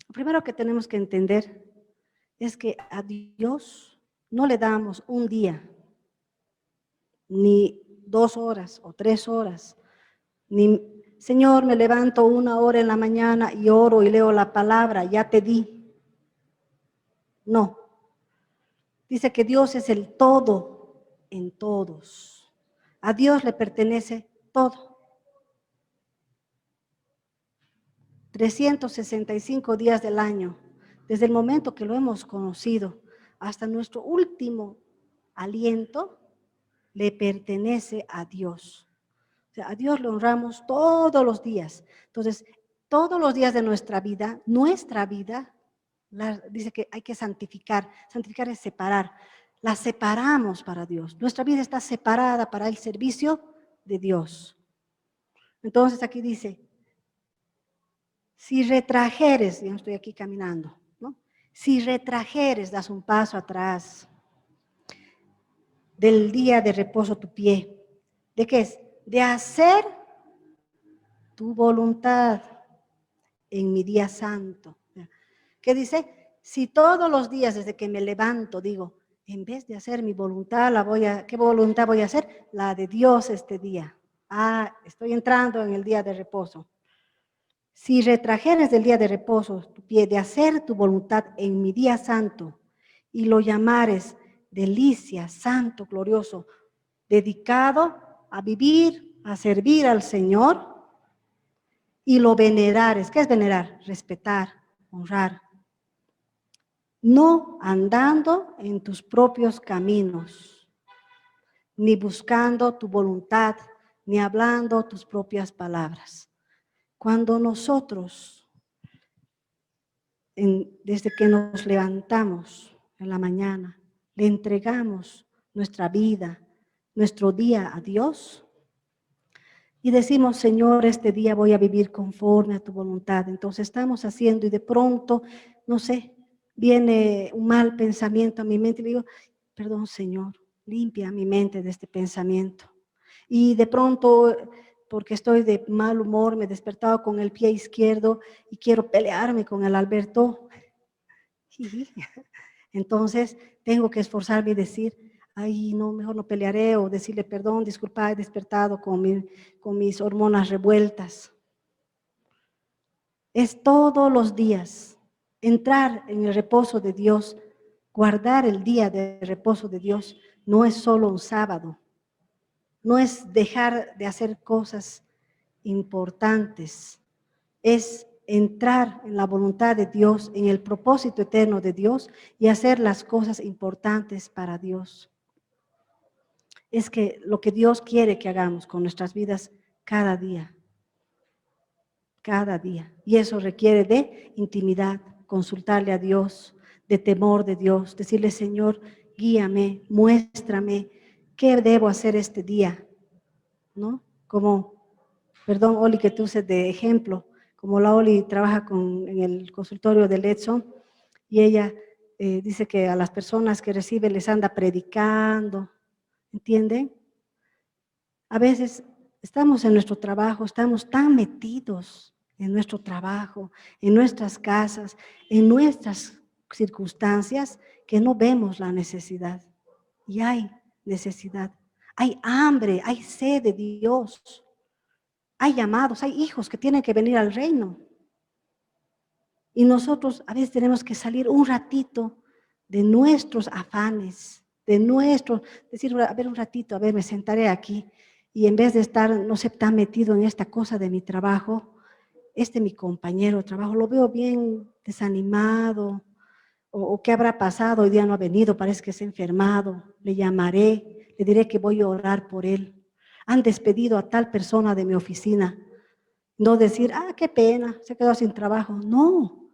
lo primero que tenemos que entender es que a Dios no le damos un día, ni 2 horas o 3 horas, ni, Señor, me levanto 1 hora en la mañana y oro y leo la palabra, ya te di. No. Dice que Dios es el todo en todos. A Dios le pertenece todo. 365 días del año, desde el momento que lo hemos conocido hasta nuestro último aliento, le pertenece a Dios. O sea, a Dios le honramos todos los días. Entonces, todos los días de nuestra vida, dice que hay que santificar. Santificar es separar. La separamos para Dios. Nuestra vida está separada para el servicio de Dios. Entonces aquí dice, si retrajeres, yo estoy aquí caminando, ¿no? Si retrajeres, das un paso atrás del día de reposo tu pie. ¿De qué es? De hacer tu voluntad en mi día santo. ¿Qué dice? Si todos los días desde que me levanto digo, en vez de hacer mi voluntad, ¿qué voluntad voy a hacer? La de Dios este día. Estoy entrando en el día de reposo. Si retrajeres del día de reposo tu pie, de hacer tu voluntad en mi día santo, y lo llamares delicia, santo, glorioso, dedicado a vivir, a servir al Señor, y lo venerares. ¿Qué es venerar? Respetar, honrar. No andando en tus propios caminos, ni buscando tu voluntad, ni hablando tus propias palabras. Cuando nosotros, desde que nos levantamos en la mañana, le entregamos nuestra vida, nuestro día a Dios, y decimos, Señor, este día voy a vivir conforme a tu voluntad. Entonces estamos haciendo y de pronto, no sé, viene un mal pensamiento a mi mente y le digo, perdón, Señor, limpia mi mente de este pensamiento. Y de pronto, porque estoy de mal humor, me he despertado con el pie izquierdo y quiero pelearme con el Alberto. Entonces tengo que esforzarme y decir, ay, no, mejor no pelearé, o decirle perdón, disculpa, he despertado con mis hormonas revueltas. Es todos los días entrar en el reposo de Dios, guardar el día de reposo de Dios. No es solo un sábado, no es dejar de hacer cosas importantes, es entrar en la voluntad de Dios, en el propósito eterno de Dios y hacer las cosas importantes para Dios. Es que lo que Dios quiere que hagamos con nuestras vidas cada día. Cada día. Y eso requiere de intimidad, consultarle a Dios, de temor de Dios, decirle, Señor, guíame, muéstrame qué debo hacer este día, ¿no? Como, perdón, Oli, que tú uses de ejemplo, como la Oli trabaja en el consultorio de Edson, y ella dice que a las personas que recibe les anda predicando, ¿entienden? A veces estamos en nuestro trabajo, estamos tan metidos en nuestro trabajo, en nuestras casas, en nuestras circunstancias, que no vemos la necesidad. Y hay necesidad. Hay hambre, hay sed de Dios. Hay llamados, hay hijos que tienen que venir al reino. Y nosotros a veces tenemos que salir un ratito de nuestros afanes, decir, a ver un ratito, a ver, me sentaré aquí. Y en vez de estar, no sé, tan metido en esta cosa de mi trabajo, mi compañero de trabajo, lo veo bien desanimado, o qué habrá pasado, hoy día no ha venido, parece que se ha enfermado, le llamaré, le diré que voy a orar por él. Han despedido a tal persona de mi oficina. No decir, qué pena, se quedó sin trabajo. No,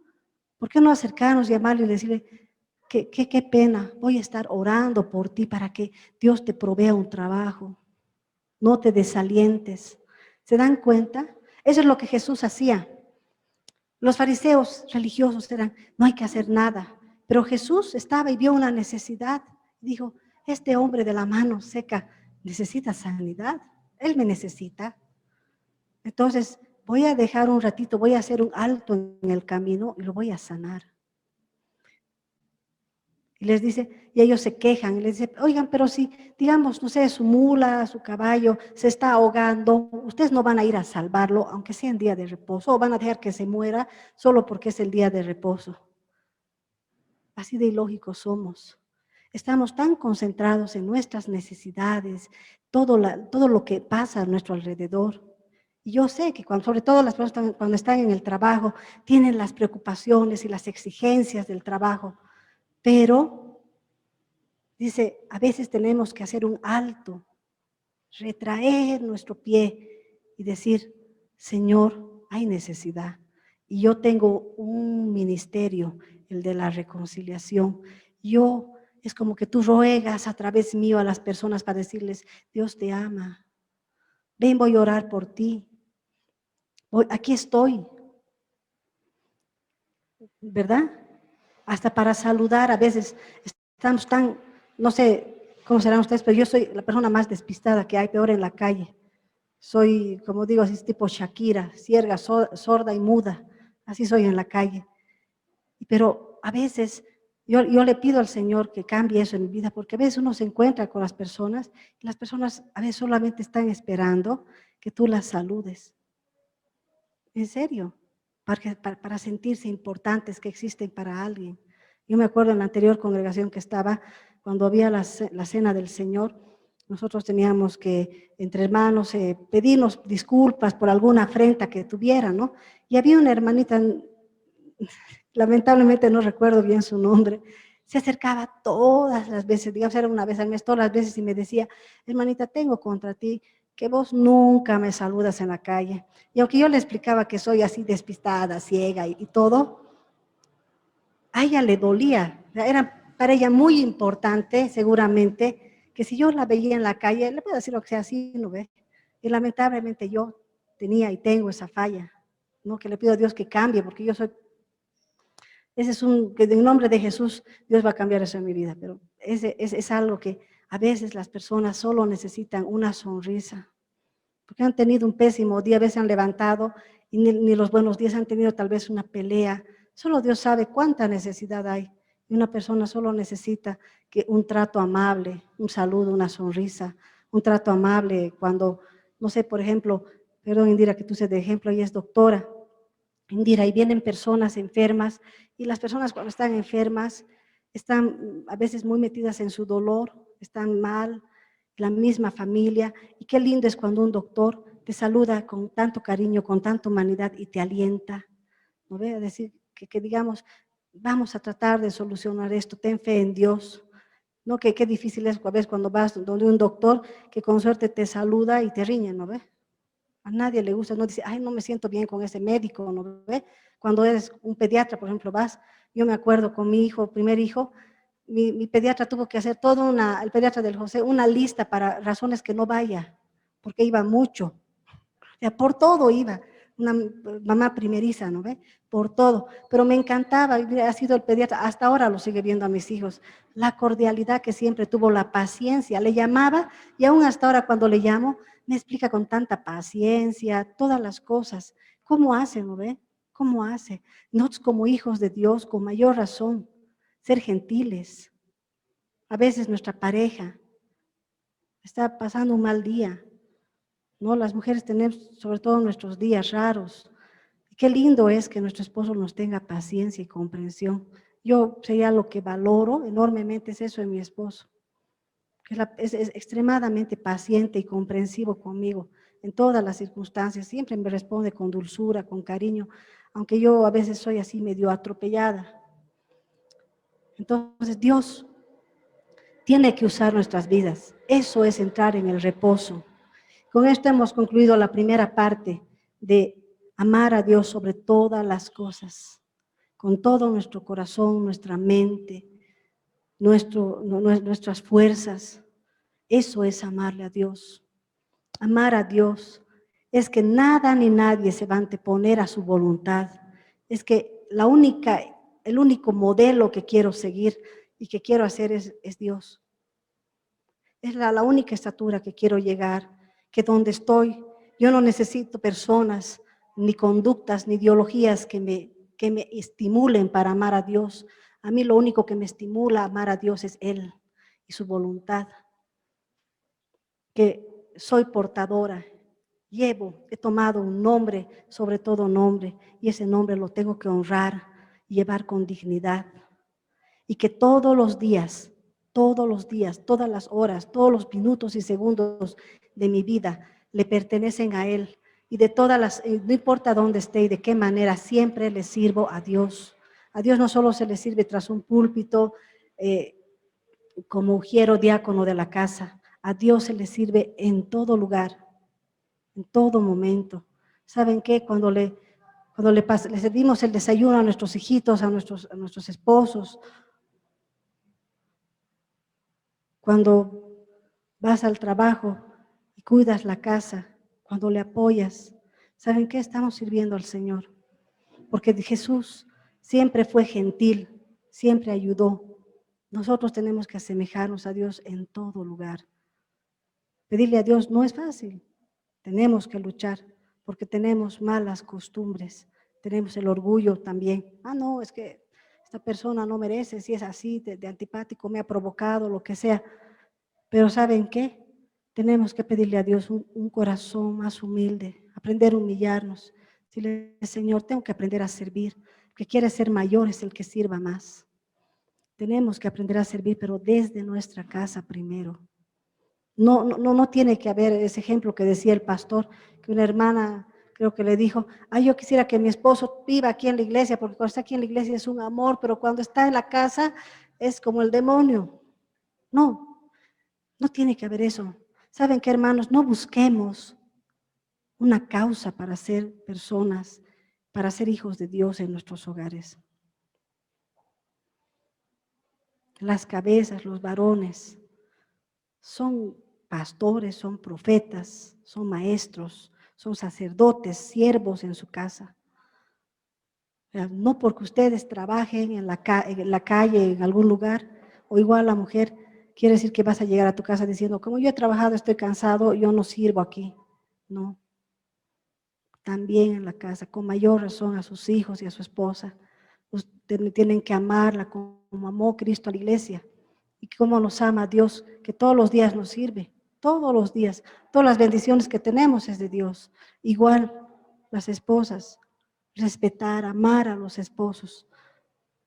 ¿por qué no acercarnos, llamarle y decirle, qué pena, voy a estar orando por ti para que Dios te provea un trabajo? No te desalientes. ¿Se dan cuenta? Eso es lo que Jesús hacía. Los fariseos religiosos eran, no hay que hacer nada. Pero Jesús estaba y vio una necesidad. Dijo, este hombre de la mano seca necesita sanidad. Él me necesita. Entonces, voy a dejar un ratito, voy a hacer un alto en el camino y lo voy a sanar. Y les dice, y ellos se quejan, y les dice, oigan, pero si, digamos, no sé, su mula, su caballo se está ahogando, ustedes no van a ir a salvarlo, aunque sea en día de reposo, o van a dejar que se muera solo porque es el día de reposo. Así de ilógicos somos. Estamos tan concentrados en nuestras necesidades, todo lo que pasa a nuestro alrededor. Y yo sé que sobre todo las personas cuando están en el trabajo, tienen las preocupaciones y las exigencias del trabajo, pero dice, a veces tenemos que hacer un alto, retraer nuestro pie y decir, Señor, hay necesidad. Y yo tengo un ministerio, el de la reconciliación. Es como que tú ruegas a través mío a las personas para decirles, Dios te ama. Ven, voy a orar por ti. Aquí estoy, ¿verdad? Hasta para saludar, a veces estamos tan, no sé cómo serán ustedes, pero yo soy la persona más despistada que hay, peor en la calle. Soy, como digo, así tipo Shakira, ciega, sorda y muda. Así soy en la calle. Pero a veces yo le pido al Señor que cambie eso en mi vida, porque a veces uno se encuentra con las personas y las personas a veces solamente están esperando que tú las saludes. En serio, para sentirse importantes, que existen para alguien. Yo me acuerdo en la anterior congregación que estaba, cuando había la cena del Señor, nosotros teníamos que, entre hermanos, pedirnos disculpas por alguna afrenta que tuvieran, ¿no? Y había una hermanita, lamentablemente no recuerdo bien su nombre, se acercaba todas las veces, digamos, era una vez al mes, todas las veces, y me decía, hermanita, tengo contra ti que vos nunca me saludas en la calle. Y aunque yo le explicaba que soy así despistada, ciega y todo, a ella le dolía. Era para ella muy importante, seguramente, que si yo la veía en la calle, le puedo decir lo que sea así, ¿no ve? Y lamentablemente yo tenía y tengo esa falla, ¿no? Que le pido a Dios que cambie, porque yo soy, que en nombre de Jesús Dios va a cambiar eso en mi vida, pero es algo que a veces las personas solo necesitan una sonrisa, porque han tenido un pésimo día, a veces han levantado y ni los buenos días, han tenido tal vez una pelea. Solo Dios sabe cuánta necesidad hay. Y una persona solo necesita que un trato amable, un saludo, una sonrisa, un trato amable cuando, no sé, por ejemplo, perdón Indira que tú seas de ejemplo, ella es doctora. Indira, y vienen personas enfermas y las personas cuando están enfermas están a veces muy metidas en su dolor, están mal, la misma familia, y qué lindo es cuando un doctor te saluda con tanto cariño, con tanta humanidad y te alienta, ¿no ve? A decir que digamos, vamos a tratar de solucionar esto, ten fe en Dios, ¿no? Que qué difícil es a veces cuando vas donde un doctor que con suerte te saluda y te riñe, ¿no ve? A nadie le gusta, no dice, ay, no me siento bien con ese médico, ¿no ve? Cuando eres un pediatra, por ejemplo, yo me acuerdo con mi hijo, primer hijo, mi pediatra tuvo que hacer el pediatra del José, una lista para razones que no vaya, porque iba mucho. O sea, por todo iba, una mamá primeriza, ¿no ve? Por todo. Pero me encantaba, ha sido el pediatra, hasta ahora lo sigue viendo a mis hijos, la cordialidad que siempre tuvo, la paciencia. Le llamaba y aún hasta ahora cuando le llamo, me explica con tanta paciencia todas las cosas. ¿Cómo hace, no ve? ¿Cómo hace? Nosotros como hijos de Dios, con mayor razón, ser gentiles. A veces nuestra pareja está pasando un mal día, ¿no? Las mujeres tenemos sobre todo nuestros días raros. Qué lindo es que nuestro esposo nos tenga paciencia y comprensión. Yo sería lo que valoro enormemente es eso en mi esposo, que es extremadamente paciente y comprensivo conmigo en todas las circunstancias. Siempre me responde con dulzura, con cariño, aunque yo a veces soy así medio atropellada. Entonces Dios tiene que usar nuestras vidas. Eso es entrar en el reposo. Con esto hemos concluido la primera parte de amar a Dios sobre todas las cosas, con todo nuestro corazón, nuestra mente, nuestras fuerzas. Eso es amarle a Dios. Amar a Dios es que nada ni nadie se va a anteponer a su voluntad. Es que el único modelo que quiero seguir y que quiero hacer es Dios. Es la única estatura que quiero llegar, que donde estoy, yo no necesito personas, ni conductas, ni ideologías que me estimulen para amar a Dios. A mí lo único que me estimula a amar a Dios es Él y su voluntad. Que soy portadora, he tomado un nombre, sobre todo nombre, y ese nombre lo tengo que honrar y llevar con dignidad. Y que todos los días, todas las horas, todos los minutos y segundos de mi vida le pertenecen a Él. Y de no importa dónde esté y de qué manera, siempre le sirvo a Dios. A Dios no solo se le sirve tras un púlpito, como ujiero diácono de la casa. A Dios se le sirve en todo lugar, en todo momento. ¿Saben qué? Le servimos el desayuno a nuestros hijitos, a nuestros esposos, cuando vas al trabajo y cuidas la casa, cuando le apoyas, ¿saben qué? Estamos sirviendo al Señor. Porque Jesús siempre fue gentil, siempre ayudó. Nosotros tenemos que asemejarnos a Dios en todo lugar. Pedirle a Dios no es fácil. Tenemos que luchar porque tenemos malas costumbres. Tenemos el orgullo también. No, es que esta persona no merece, si es así, de antipático, me ha provocado, lo que sea. Pero ¿saben qué? Tenemos que pedirle a Dios un corazón más humilde, aprender a humillarnos. Decirle, Señor, tengo que aprender a servir. El que quiere ser mayor es el que sirva más. Tenemos que aprender a servir, pero desde nuestra casa primero. No tiene que haber ese ejemplo que decía el pastor, que una hermana creo que le dijo, yo quisiera que mi esposo viva aquí en la iglesia, porque cuando está aquí en la iglesia es un amor, pero cuando está en la casa es como el demonio. No tiene que haber eso. ¿Saben qué, hermanos? No busquemos una causa para ser personas, para ser hijos de Dios en nuestros hogares. Las cabezas, los varones, son pastores, son profetas, son maestros, son sacerdotes, siervos en su casa. No porque ustedes trabajen en la calle, en algún lugar, o igual la mujer, quiere decir que vas a llegar a tu casa diciendo, como yo he trabajado, estoy cansado, yo no sirvo aquí. No. También en la casa, con mayor razón a sus hijos y a su esposa. Ustedes tienen que amarla como amó Cristo a la iglesia y como nos ama Dios, que todos los días nos sirve, todos los días. Todas las bendiciones que tenemos es de Dios. Igual las esposas, respetar, amar a los esposos.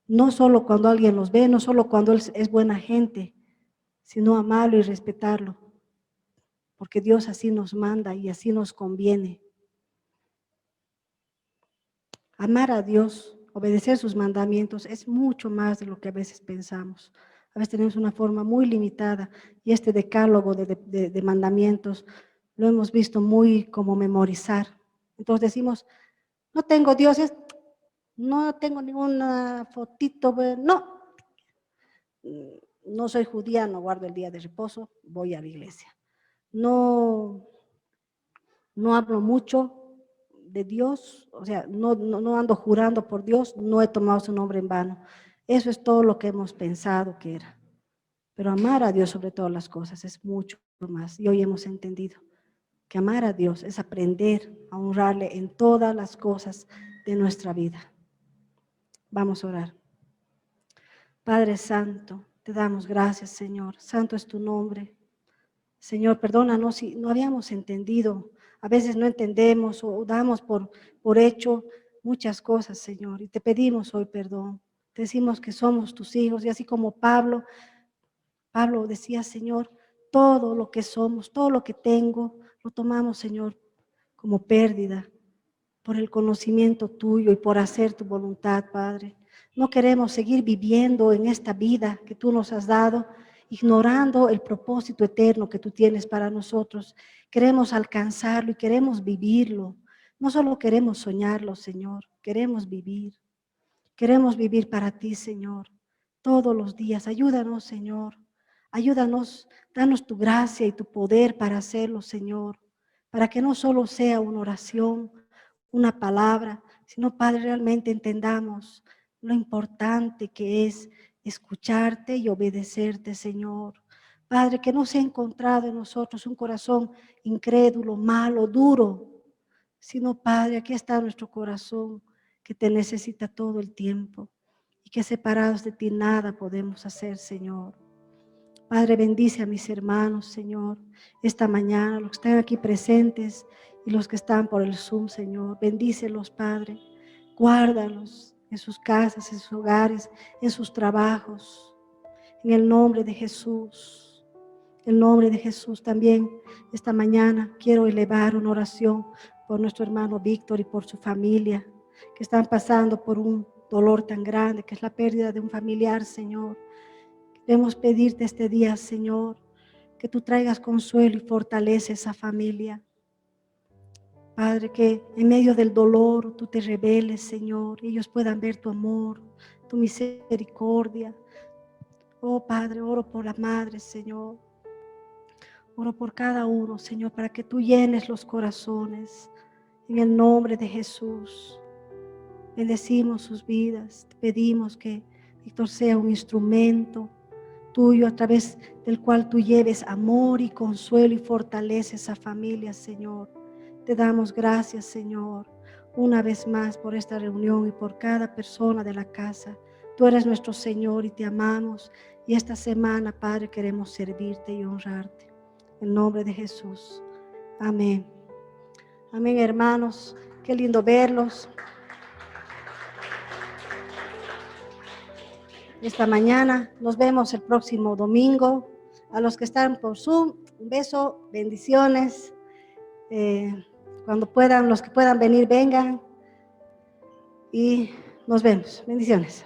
No solo cuando alguien los ve, no solo cuando él es buena gente, sino amarlo y respetarlo. Porque Dios así nos manda y así nos conviene. Amar a Dios, obedecer sus mandamientos es mucho más de lo que a veces pensamos. A veces tenemos una forma muy limitada y este decálogo de mandamientos lo hemos visto muy como memorizar. Entonces decimos, no tengo dioses, no tengo ninguna fotito, no soy judía, no guardo el día de reposo, voy a la iglesia. No hablo mucho de Dios, o sea, no ando jurando por Dios, no he tomado su nombre en vano. Eso es todo lo que hemos pensado que era. Pero amar a Dios sobre todas las cosas es mucho más. Y hoy hemos entendido que amar a Dios es aprender a honrarle en todas las cosas de nuestra vida. Vamos a orar. Padre Santo, te damos gracias, Señor. Santo es tu nombre. Señor, perdónanos si no habíamos entendido. A veces no entendemos o damos por hecho muchas cosas, Señor. Y te pedimos hoy perdón. Te decimos que somos tus hijos y así como Pablo decía, Señor, todo lo que somos, todo lo que tengo, lo tomamos, Señor, como pérdida por el conocimiento tuyo y por hacer tu voluntad, Padre. No queremos seguir viviendo en esta vida que tú nos has dado, ignorando el propósito eterno que tú tienes para nosotros. Queremos alcanzarlo y queremos vivirlo. No solo queremos soñarlo, Señor, queremos vivir. Queremos vivir para ti, Señor, todos los días. Ayúdanos, Señor. Ayúdanos, danos tu gracia y tu poder para hacerlo, Señor. Para que no solo sea una oración, una palabra, sino, Padre, realmente entendamos lo importante que es escucharte y obedecerte, Señor. Padre, que no se ha encontrado en nosotros un corazón incrédulo, malo, duro, sino, Padre, aquí está nuestro corazón que te necesita todo el tiempo y que separados de ti nada podemos hacer, Señor. Padre, bendice a mis hermanos, Señor, esta mañana, los que están aquí presentes y los que están por el Zoom, Señor. Bendícelos, Padre. Guárdalos en sus casas, en sus hogares, en sus trabajos. En el nombre de Jesús. En el nombre de Jesús también esta mañana quiero elevar una oración por nuestro hermano Víctor y por su familia que están pasando por un dolor tan grande que es la pérdida de un familiar, Señor. Queremos pedirte este día, Señor, que tú traigas consuelo y fortalece esa familia. Padre, que en medio del dolor tú te reveles, Señor, y ellos puedan ver tu amor, tu misericordia. Oh, Padre, oro por la madre, Señor. Oro por cada uno, Señor, para que tú llenes los corazones. En el nombre de Jesús. Bendecimos sus vidas. Te pedimos que Víctor sea un instrumento tuyo a través del cual tú lleves amor y consuelo y fortaleces a familia, Señor. Te damos gracias, Señor, una vez más por esta reunión y por cada persona de la casa. Tú eres nuestro Señor y te amamos. Y esta semana, Padre, queremos servirte y honrarte. En el nombre de Jesús. Amén. Amén, hermanos. Qué lindo verlos. Esta mañana nos vemos el próximo domingo. A los que están por Zoom, un beso, bendiciones. Cuando puedan, los que puedan venir, vengan. Y nos vemos. Bendiciones.